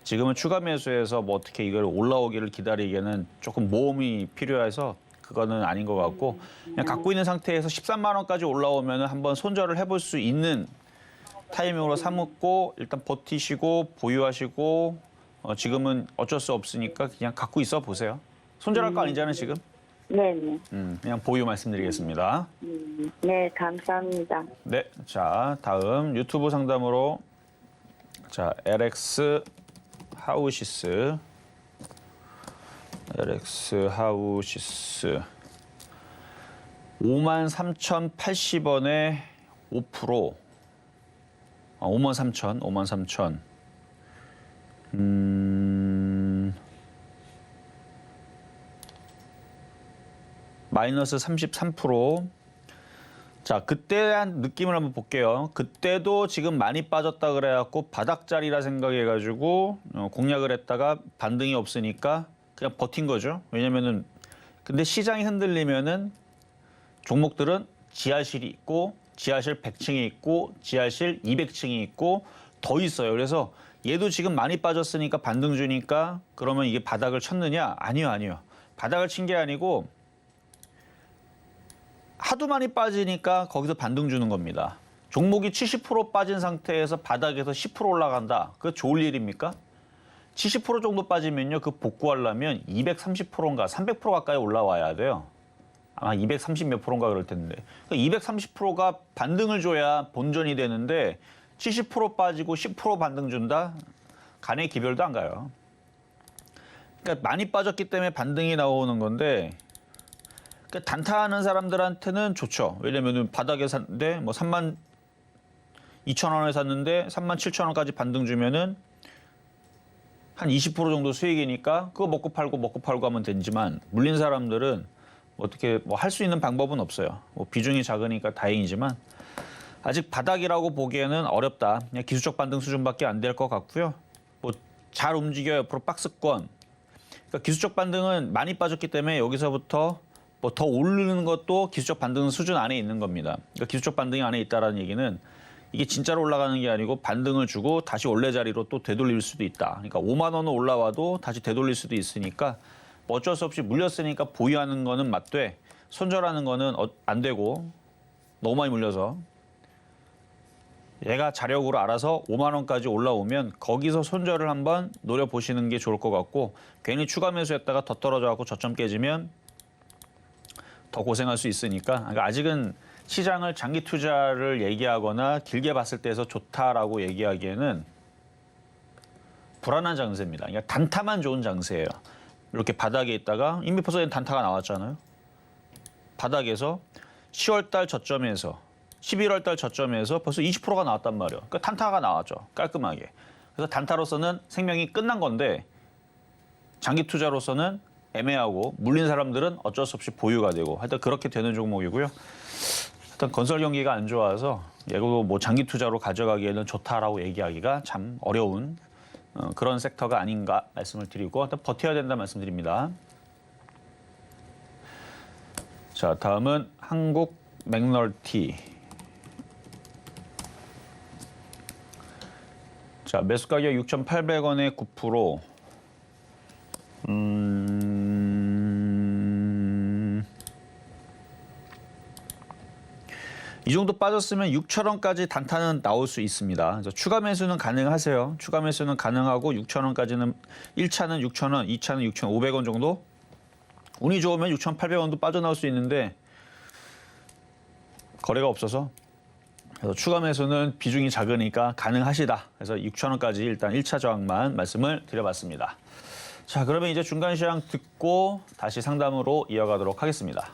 지금은 추가 매수해서 뭐 어떻게 이걸 올라오기를 기다리기에는 조금 모험이 필요해서 그거는 아닌 것 같고 그냥 갖고 있는 상태에서 13만 원까지 올라오면 한번 손절을 해볼 수 있는 타이밍으로 삼고 일단 버티시고 보유하시고 지금은 어쩔 수 없으니까 그냥 갖고 있어 보세요. 손절할 거 아니잖아요 지금. 네네. 그냥 보유 말씀드리겠습니다. 네, 감사합니다. 네, 자 다음 유튜브 상담으로 자 LX 하우시스 53,080원에 5%. 53,000. 마이너스 33%. 자, 그때 한 느낌을 한번 볼게요. 그때도 지금 많이 빠졌다 그래갖고 바닥자리라 생각해가지고 공략을 했다가 반등이 없으니까 그냥 버틴 거죠. 왜냐면은 근데 시장이 흔들리면은 종목들은 지하실이 있고 지하실 100층이 있고 지하실 200층이 있고 더 있어요. 그래서 얘도 지금 많이 빠졌으니까 반등 주니까 그러면 이게 바닥을 쳤느냐? 아니요. 바닥을 친 게 아니고 하도 많이 빠지니까 거기서 반등 주는 겁니다. 종목이 70% 빠진 상태에서 바닥에서 10% 올라간다. 그거 좋을 일입니까? 70% 정도 빠지면요. 그 복구하려면 230%인가 300% 가까이 올라와야 돼요. 아마 230 몇 프로인가 그럴 텐데. 230%가 반등을 줘야 본전이 되는데 70% 빠지고 10% 반등 준다? 간의 기별도 안 가요. 그러니까 많이 빠졌기 때문에 반등이 나오는 건데 그러니까 단타하는 사람들한테는 좋죠. 왜냐면은 바닥에 샀는데 뭐 32,000원에 샀는데 37,000원까지 반등 주면은 한 20% 정도 수익이니까 그거 먹고 팔고 하면 되지만 물린 사람들은 어떻게 뭐 할 수 있는 방법은 없어요. 뭐 비중이 작으니까 다행이지만 아직 바닥이라고 보기에는 어렵다. 그냥 기술적 반등 수준밖에 안 될 것 같고요. 뭐 잘 움직여요. 앞으로 박스권. 그러니까 기술적 반등은 많이 빠졌기 때문에 여기서부터 뭐 더 오르는 것도 기술적 반등 수준 안에 있는 겁니다. 그러니까 기술적 반등이 안에 있다라는 얘기는 이게 진짜로 올라가는 게 아니고 반등을 주고 다시 원래 자리로 또 되돌릴 수도 있다. 그러니까 5만 원은 올라와도 다시 되돌릴 수도 있으니까 뭐 어쩔 수 없이 물렸으니까 보유하는 거는 맞되 손절하는 거는 안 되고 너무 많이 물려서 얘가 자력으로 알아서 5만 원까지 올라오면 거기서 손절을 한번 노려보시는 게 좋을 것 같고 괜히 추가 매수했다가 더 떨어져갖고 저점 깨지면 더 고생할 수 있으니까 그러니까 아직은 시장을 장기 투자를 얘기하거나 길게 봤을 때에서 좋다라고 얘기하기에는 불안한 장세입니다. 그러니까 단타만 좋은 장세예요. 이렇게 바닥에 있다가 이미 벌써 단타가 나왔잖아요. 바닥에서 10월 달 저점에서 11월 달 저점에서 벌써 20%가 나왔단 말이에요. 그러니까 단타가 나왔죠. 깔끔하게. 그래서 단타로서는 생명이 끝난 건데 장기 투자로서는 애매하고 물린 사람들은 어쩔 수 없이 보유가 되고 하여튼 그렇게 되는 종목이고요. 일단 건설 경기가 안 좋아서 얘도 뭐 장기 투자로 가져가기에는 좋다라고 얘기하기가 참 어려운 그런 섹터가 아닌가 말씀을 드리고 일단 버텨야 된다 말씀드립니다. 자, 다음은 한국 맥널티. 자, 매수 가격 6,800원에 9%. 이 정도 빠졌으면 6,000원까지 단타는 나올 수 있습니다. 그래서 추가 매수는 가능하세요. 추가 매수는 가능하고 6,000원까지는 1차는 6,000원, 2차는 6,500원 정도? 운이 좋으면 6,800원도 빠져나올 수 있는데 거래가 없어서 그래서 추가 매수는 비중이 작으니까 가능하시다. 그래서 6,000원까지 일단 1차 저항만 말씀을 드려봤습니다. 자, 그러면 이제 중간 시황 듣고 다시 상담으로 이어가도록 하겠습니다.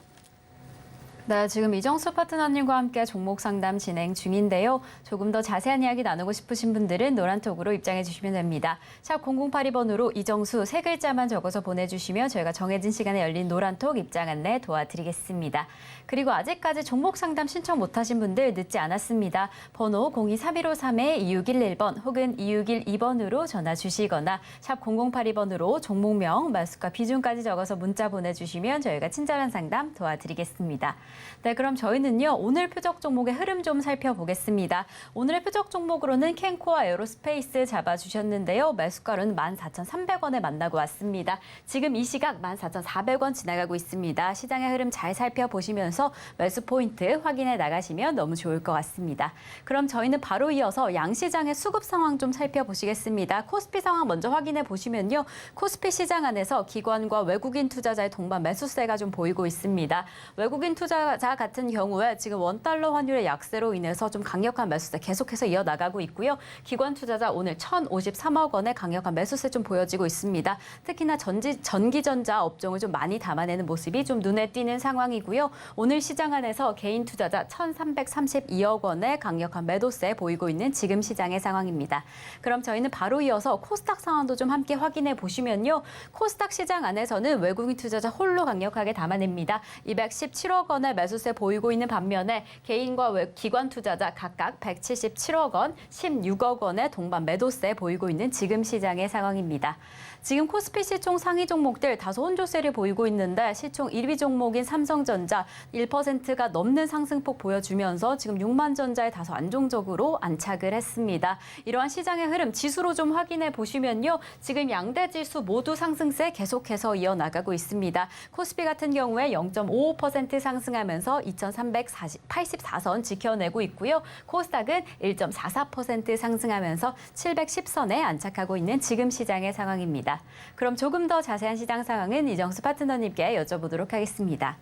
네, 지금 이정수 파트너님과 함께 종목 상담 진행 중인데요. 조금 더 자세한 이야기 나누고 싶으신 분들은 노란톡으로 입장해 주시면 됩니다. 샵 0082번으로 이정수 세 글자만 적어서 보내주시면 저희가 정해진 시간에 열린 노란톡 입장 안내 도와드리겠습니다. 그리고 아직까지 종목 상담 신청 못하신 분들 늦지 않았습니다. 번호 023153-2611번 혹은 2612번으로 전화 주시거나 샵 0082번으로 종목명, 매수가 비중까지 적어서 문자 보내주시면 저희가 친절한 상담 도와드리겠습니다. 네, 그럼 저희는요, 오늘 표적 종목의 흐름 좀 살펴보겠습니다. 오늘의 표적 종목으로는 캔코와 에어로스페이스 잡아주셨는데요. 매수가는 14,300원에 만나고 왔습니다. 지금 이 시각 14,400원 지나가고 있습니다. 시장의 흐름 잘 살펴보시면서 매수 포인트 확인해 나가시면 너무 좋을 것 같습니다. 그럼 저희는 바로 이어서 양시장의 수급 상황 좀 살펴보시겠습니다. 코스피 상황 먼저 확인해 보시면요. 코스피 시장 안에서 기관과 외국인 투자자의 동반 매수세가 좀 보이고 있습니다. 외국인 투자자 같은 경우에 지금 원달러 환율의 약세로 인해서 좀 강력한 매수세 계속해서 이어나가고 있고요. 기관 투자자 오늘 1,053억 원의 강력한 매수세 좀 보여지고 있습니다. 특히나 전기전자 업종을 좀 많이 담아내는 모습이 좀 눈에 띄는 상황이고요. 오늘 시장 안에서 개인 투자자 1,332억 원의 강력한 매도세 보이고 있는 지금 시장의 상황입니다. 그럼 저희는 바로 이어서 코스닥 상황도 좀 함께 확인해 보시면요. 코스닥 시장 안에서는 외국인 투자자 홀로 강력하게 담아냅니다. 217억 원의 매수세 보이고 있는 반면에 개인과 기관 투자자 각각 177억 원, 16억 원의 동반 매도세 보이고 있는 지금 시장의 상황입니다. 지금 코스피 시총 상위 종목들 다소 혼조세를 보이고 있는데 시총 1위 종목인 삼성전자 1%가 넘는 상승폭 보여주면서 지금 6만전자에 다소 안정적으로 안착을 했습니다. 이러한 시장의 흐름 지수로 좀 확인해 보시면요. 지금 양대 지수 모두 상승세 계속해서 이어나가고 있습니다. 코스피 같은 경우에 0.55% 상승하면서 2,384선 지켜내고 있고요. 코스닥은 1.44% 상승하면서 710선에 안착하고 있는 지금 시장의 상황입니다. 그럼 조금 더 자세한 시장 상황은 이정수 파트너님께 여쭤보도록 하겠습니다.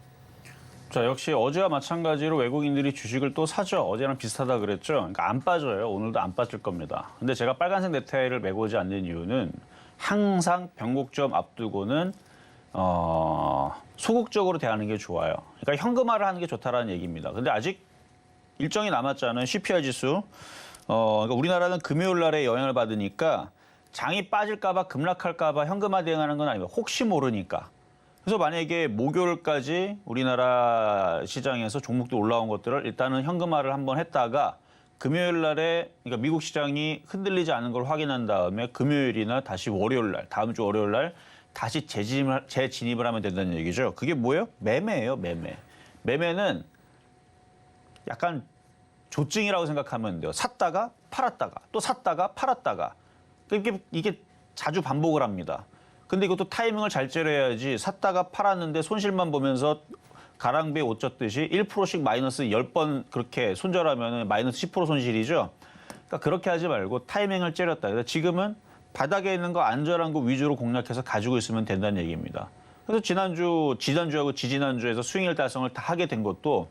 자, 역시 어제와 마찬가지로 외국인들이 주식을 또 사죠. 어제랑 비슷하다 그랬죠. 그러니까 안 빠져요. 오늘도 안 빠질 겁니다. 근데 제가 빨간색 넥타이를 메고 오지 않는 이유는 항상 변곡점 앞두고는 소극적으로 대하는 게 좋아요. 그러니까 현금화를 하는 게 좋다라는 얘기입니다. 근데 아직 일정이 남았지 않은 CPI 지수. 그러니까 우리나라는 금요일 날에 영향을 받으니까 장이 빠질까 봐 급락할까 봐 현금화 대응하는 건 아니고 혹시 모르니까. 그래서 만약에 목요일까지 우리나라 시장에서 종목도 올라온 것들을 일단은 현금화를 한번 했다가 금요일 날에 그러니까 미국 시장이 흔들리지 않은 걸 확인한 다음에 금요일이나 다시 월요일 날, 다음 주 월요일 날 다시 재진입을 하면 된다는 얘기죠. 그게 뭐예요? 매매예요, 매매. 매매는 약간 조증이라고 생각하면 돼요. 샀다가 팔았다가 또 샀다가 팔았다가. 이게 자주 반복을 합니다. 근데 이것도 타이밍을 잘 째려야지 샀다가 팔았는데 손실만 보면서 가랑비에 옷 젖듯이 1%씩 마이너스 10번 그렇게 손절하면 마이너스 10% 손실이죠. 그러니까 그렇게 하지 말고 타이밍을 째렸다. 그래서 지금은 바닥에 있는 거 안전한 거 위주로 공략해서 가지고 있으면 된다는 얘기입니다. 그래서 지난주하고 지지난주에서 수익률 달성을 다 하게 된 것도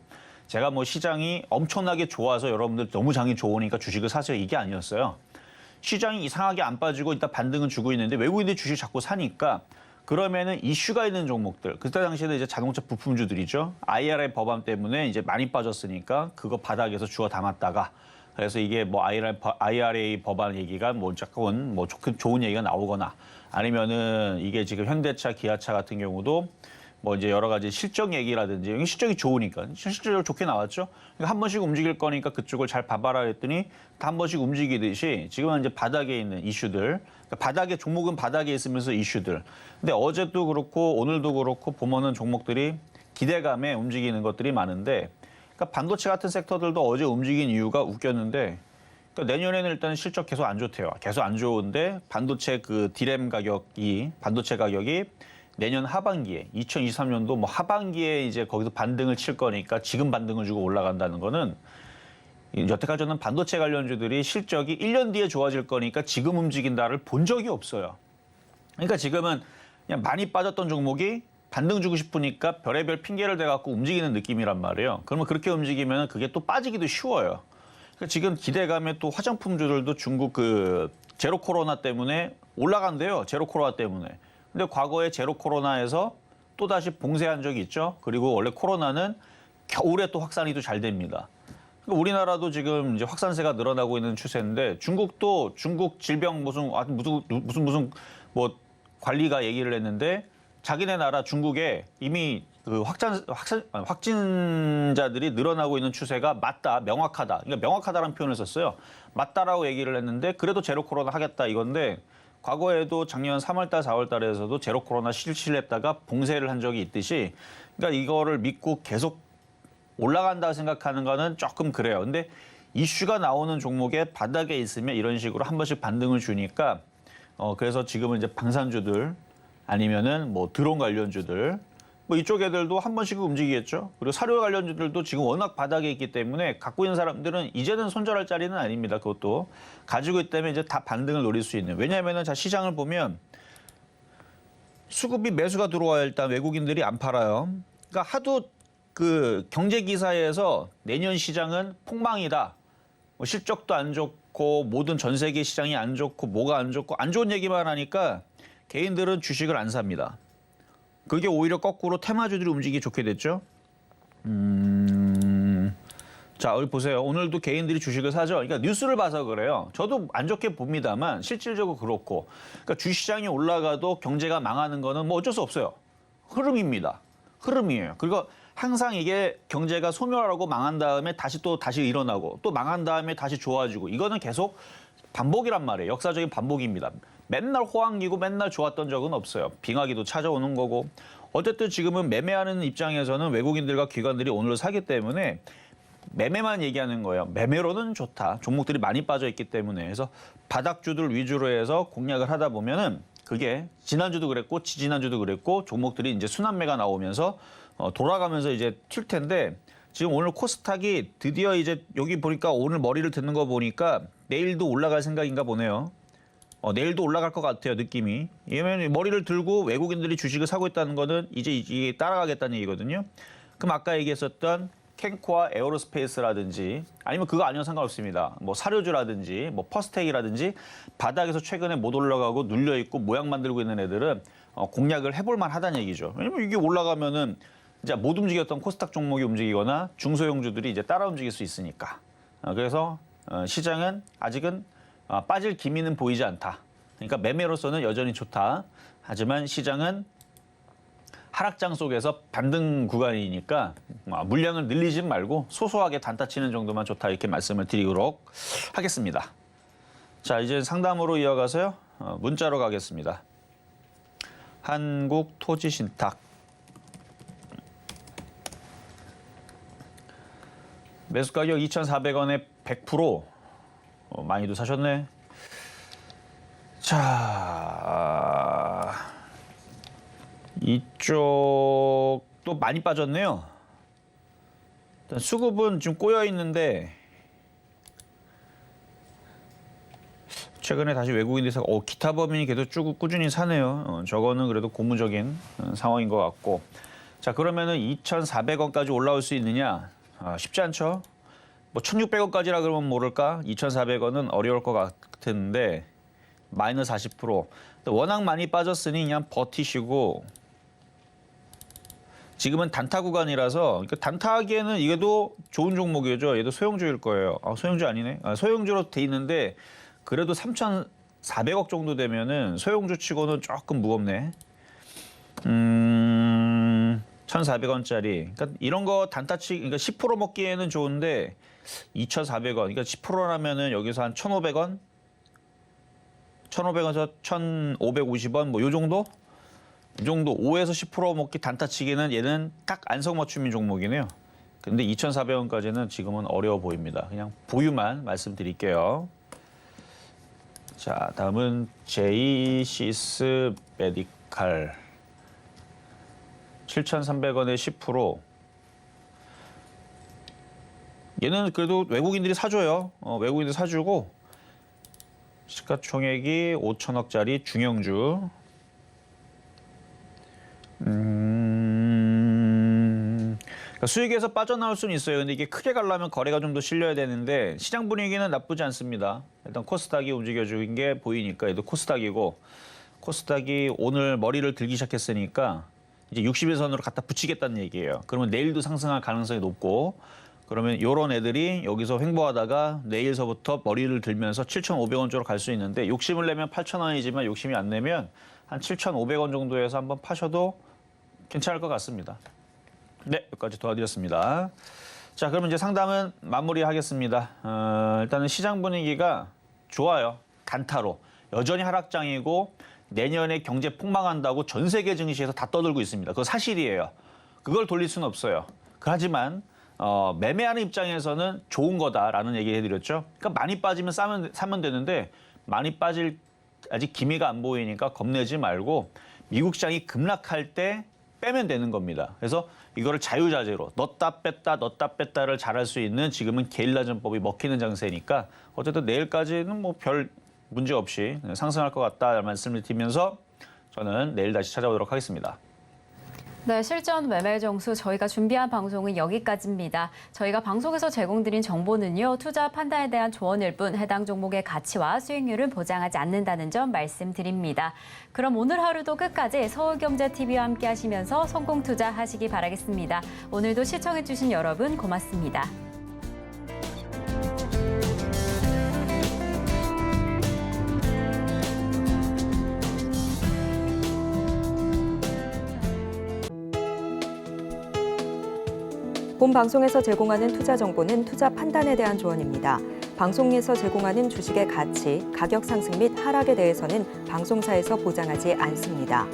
제가 뭐 시장이 엄청나게 좋아서 여러분들 너무 장이 좋으니까 주식을 사세요 이게 아니었어요. 시장이 이상하게 안 빠지고 일단 반등은 주고 있는데 외국인들이 주식 자꾸 사니까 그러면은 이슈가 있는 종목들 그때 당시에는 이제 자동차 부품주들이죠. IRA 법안 때문에 이제 많이 빠졌으니까 그거 바닥에서 주워 담았다가 그래서 이게 뭐 IRA 법안 얘기가 뭐 조금 뭐 좋은 얘기가 나오거나 아니면은 이게 지금 현대차, 기아차 같은 경우도 뭐 이제 여러 가지 실적 얘기라든지 실적이 좋으니까 실적으로 좋게 나왔죠. 그러니까 한 번씩 움직일 거니까 그쪽을 잘 봐봐라 했더니 한 번씩 움직이듯이 지금은 이제 바닥에 있는 이슈들, 그러니까 바닥에 종목은 바닥에 있으면서 이슈들. 근데 어제도 그렇고 오늘도 그렇고 보면은 종목들이 기대감에 움직이는 것들이 많은데, 그러니까 반도체 같은 섹터들도 어제 움직인 이유가 웃겼는데. 그러니까 내년에는 일단 실적 계속 안 좋대요. 계속 안 좋은데 반도체 그 디램 가격이 반도체 가격이 내년 하반기에 2023년도 뭐 하반기에 이제 거기서 반등을 칠 거니까 지금 반등을 주고 올라간다는 거는 여태까지는 반도체 관련주들이 실적이 1년 뒤에 좋아질 거니까 지금 움직인다를 본 적이 없어요. 그러니까 지금은 그냥 많이 빠졌던 종목이 반등 주고 싶으니까 별의별 핑계를 대갖고 움직이는 느낌이란 말이에요. 그러면 그렇게 움직이면 그게 또 빠지기도 쉬워요. 그러니까 지금 기대감에 또 화장품주들도 중국 그 제로 코로나 때문에 올라간대요. 제로 코로나 때문에. 근데 과거에 제로 코로나에서 또다시 봉쇄한 적이 있죠. 그리고 원래 코로나는 겨울에 또 확산이 또 잘 됩니다. 그러니까 우리나라도 지금 이제 확산세가 늘어나고 있는 추세인데 중국도 중국 질병 무슨 뭐 관리가 얘기를 했는데 자기네 나라 중국에 이미 그 확진자들이 늘어나고 있는 추세가 맞다, 명확하다. 그러니까 명확하다라는 표현을 썼어요. 맞다라고 얘기를 했는데 그래도 제로 코로나 하겠다 이건데 과거에도 작년 3월달, 4월달에서도 제로 코로나 실시했다가 봉쇄를 한 적이 있듯이 그러니까 이거를 믿고 계속 올라간다 생각하는 거는 조금 그래요. 근데 이슈가 나오는 종목에 바닥에 있으면 이런 식으로 한 번씩 반등을 주니까 그래서 지금은 이제 방산주들 아니면은 뭐 드론 관련주들 뭐 이쪽 애들도 한 번씩 움직이겠죠. 그리고 사료 관련주들도 지금 워낙 바닥에 있기 때문에 갖고 있는 사람들은 이제는 손절할 자리는 아닙니다. 그것도 가지고 있다면 이제 다 반등을 노릴 수 있는. 왜냐하면은 자 시장을 보면 수급이 매수가 들어와야 일단 외국인들이 안 팔아요. 그러니까 하도 그 경제 기사에서 내년 시장은 폭망이다. 뭐 실적도 안 좋고 모든 전 세계 시장이 안 좋고 뭐가 안 좋고 안 좋은 얘기만 하니까 개인들은 주식을 안 삽니다. 그게 오히려 거꾸로 테마주들이 움직이기 좋게 됐죠. 자, 여기 보세요. 오늘도 개인들이 주식을 사죠. 그러니까 뉴스를 봐서 그래요. 저도 안 좋게 봅니다만 실질적으로 그렇고. 그러니까 주시장이 올라가도 경제가 망하는 거는 뭐 어쩔 수 없어요. 흐름입니다. 흐름이에요. 그리고 항상 이게 경제가 소멸하고 망한 다음에 다시 일어나고 또 망한 다음에 다시 좋아지고 이거는 계속 반복이란 말이에요. 역사적인 반복입니다. 맨날 호황기고 맨날 좋았던 적은 없어요. 빙하기도 찾아오는 거고. 어쨌든 지금은 매매하는 입장에서는 외국인들과 기관들이 오늘 사기 때문에 매매만 얘기하는 거예요. 매매로는 좋다. 종목들이 많이 빠져 있기 때문에. 그래서 바닥주들 위주로 해서 공략을 하다 보면은 그게 지난주도 그랬고 지지난주도 그랬고 종목들이 이제 순환매가 나오면서 돌아가면서 이제 튈 텐데 지금 오늘 코스닥이 드디어 이제 여기 보니까 오늘 머리를 듣는 거 보니까 내일도 올라갈 생각인가 보네요. 내일도 올라갈 것 같아요, 느낌이. 왜냐면 머리를 들고 외국인들이 주식을 사고 있다는 거는 이제 이게 따라가겠다는 얘기거든요. 그럼 아까 얘기했었던 캔코와 에어로스페이스라든지 아니면 그거 아니면 상관없습니다. 뭐 사료주라든지 뭐 퍼스텍이라든지 바닥에서 최근에 못 올라가고 눌려있고 모양 만들고 있는 애들은 공략을 해볼 만하다는 얘기죠. 왜냐면 이게 올라가면은 이제 못 움직였던 코스닥 종목이 움직이거나 중소형주들이 이제 따라 움직일 수 있으니까. 그래서 시장은 아직은 빠질 기미는 보이지 않다. 그러니까 매매로서는 여전히 좋다. 하지만 시장은 하락장 속에서 반등 구간이니까 물량을 늘리지 말고 소소하게 단타 치는 정도만 좋다 이렇게 말씀을 드리도록 하겠습니다. 자, 이제 상담으로 이어가서요. 문자로 가겠습니다. 한국토지신탁. 매수 가격 2,400원에 100%. 많이도 사셨네. 자, 이쪽도 많이 빠졌네요. 일단 수급은 지금 꼬여 있는데 최근에 다시 외국인들이 사고 기타 법인이 계속 꾸준히 사네요. 저거는 그래도 고무적인 상황인 것 같고. 자, 그러면은 2,400원까지 올라올 수 있느냐? 쉽지 않죠. 뭐 1,600원까지라 그러면 모를까? 2,400원은 어려울 것 같은데 마이너스 40%. 워낙 많이 빠졌으니 그냥 버티시고 지금은 단타 구간이라서 그러니까 단타하기에는 이게도 좋은 종목이죠. 얘도 소형주일 거예요. 소형주 아니네. 소형주로 돼 있는데 그래도 3,400억 정도 되면은 소형주 치고는 조금 무겁네. 1,400원짜리. 그러니까 이런 거 단타치, 그러니까 10% 먹기에는 좋은데 2,400원. 그러니까 10%라면은 여기서 한 1,500원? 1,500원에서 1,550원 뭐 요 정도? 이 정도 5에서 10% 먹기 단타치기는 얘는 딱 안성맞춤인 종목이네요. 근데 2,400원까지는 지금은 어려워 보입니다. 그냥 보유만 말씀드릴게요. 자, 다음은 제이시스 메디칼 7,300원에 10%. 얘는 그래도 외국인들이 사줘요. 외국인들이 사주고 시가총액이 5천억짜리 중형주. 그러니까 수익에서 빠져나올 수는 있어요. 근데 이게 크게 가려면 거래가 좀 더 실려야 되는데 시장 분위기는 나쁘지 않습니다. 일단 코스닥이 움직여주는 게 보이니까 얘도 코스닥이고 코스닥이 오늘 머리를 들기 시작했으니까 이제 60일선으로 갖다 붙이겠다는 얘기예요. 그러면 내일도 상승할 가능성이 높고 그러면 이런 애들이 여기서 횡보하다가 내일서부터 머리를 들면서 7,500원 쪽으로 갈 수 있는데 욕심을 내면 8,000원이지만 욕심이 안 내면 한 7,500원 정도에서 한번 파셔도 괜찮을 것 같습니다. 네, 여기까지 도와드렸습니다. 자, 그러면 이제 상담은 마무리하겠습니다. 일단은 시장 분위기가 좋아요. 단타로. 여전히 하락장이고 내년에 경제 폭망한다고 전 세계 증시에서 다 떠들고 있습니다. 그거 사실이에요. 그걸 돌릴 수는 없어요. 하지만 매매하는 입장에서는 좋은 거다라는 얘기 해드렸죠. 그러니까 많이 빠지면 사면 되는데 많이 빠질 아직 기미가 안 보이니까 겁내지 말고 미국 시장이 급락할 때 빼면 되는 겁니다. 그래서 이거를 자유자재로 넣었다 뺐다를 잘할 수 있는 지금은 게릴라 전법이 먹히는 장세니까 어쨌든 내일까지는 뭐 별 문제 없이 상승할 것 같다 말씀을 드리면서 저는 내일 다시 찾아오도록 하겠습니다. 네, 실전 매매 정수 저희가 준비한 방송은 여기까지입니다. 저희가 방송에서 제공드린 정보는요, 투자 판단에 대한 조언일 뿐 해당 종목의 가치와 수익률은 보장하지 않는다는 점 말씀드립니다. 그럼 오늘 하루도 끝까지 서울경제TV와 함께 하시면서 성공 투자하시기 바라겠습니다. 오늘도 시청해주신 여러분 고맙습니다. 본 방송에서 제공하는 투자 정보는 투자 판단에 대한 조언입니다. 방송에서 제공하는 주식의 가치, 가격 상승 및 하락에 대해서는 방송사에서 보장하지 않습니다.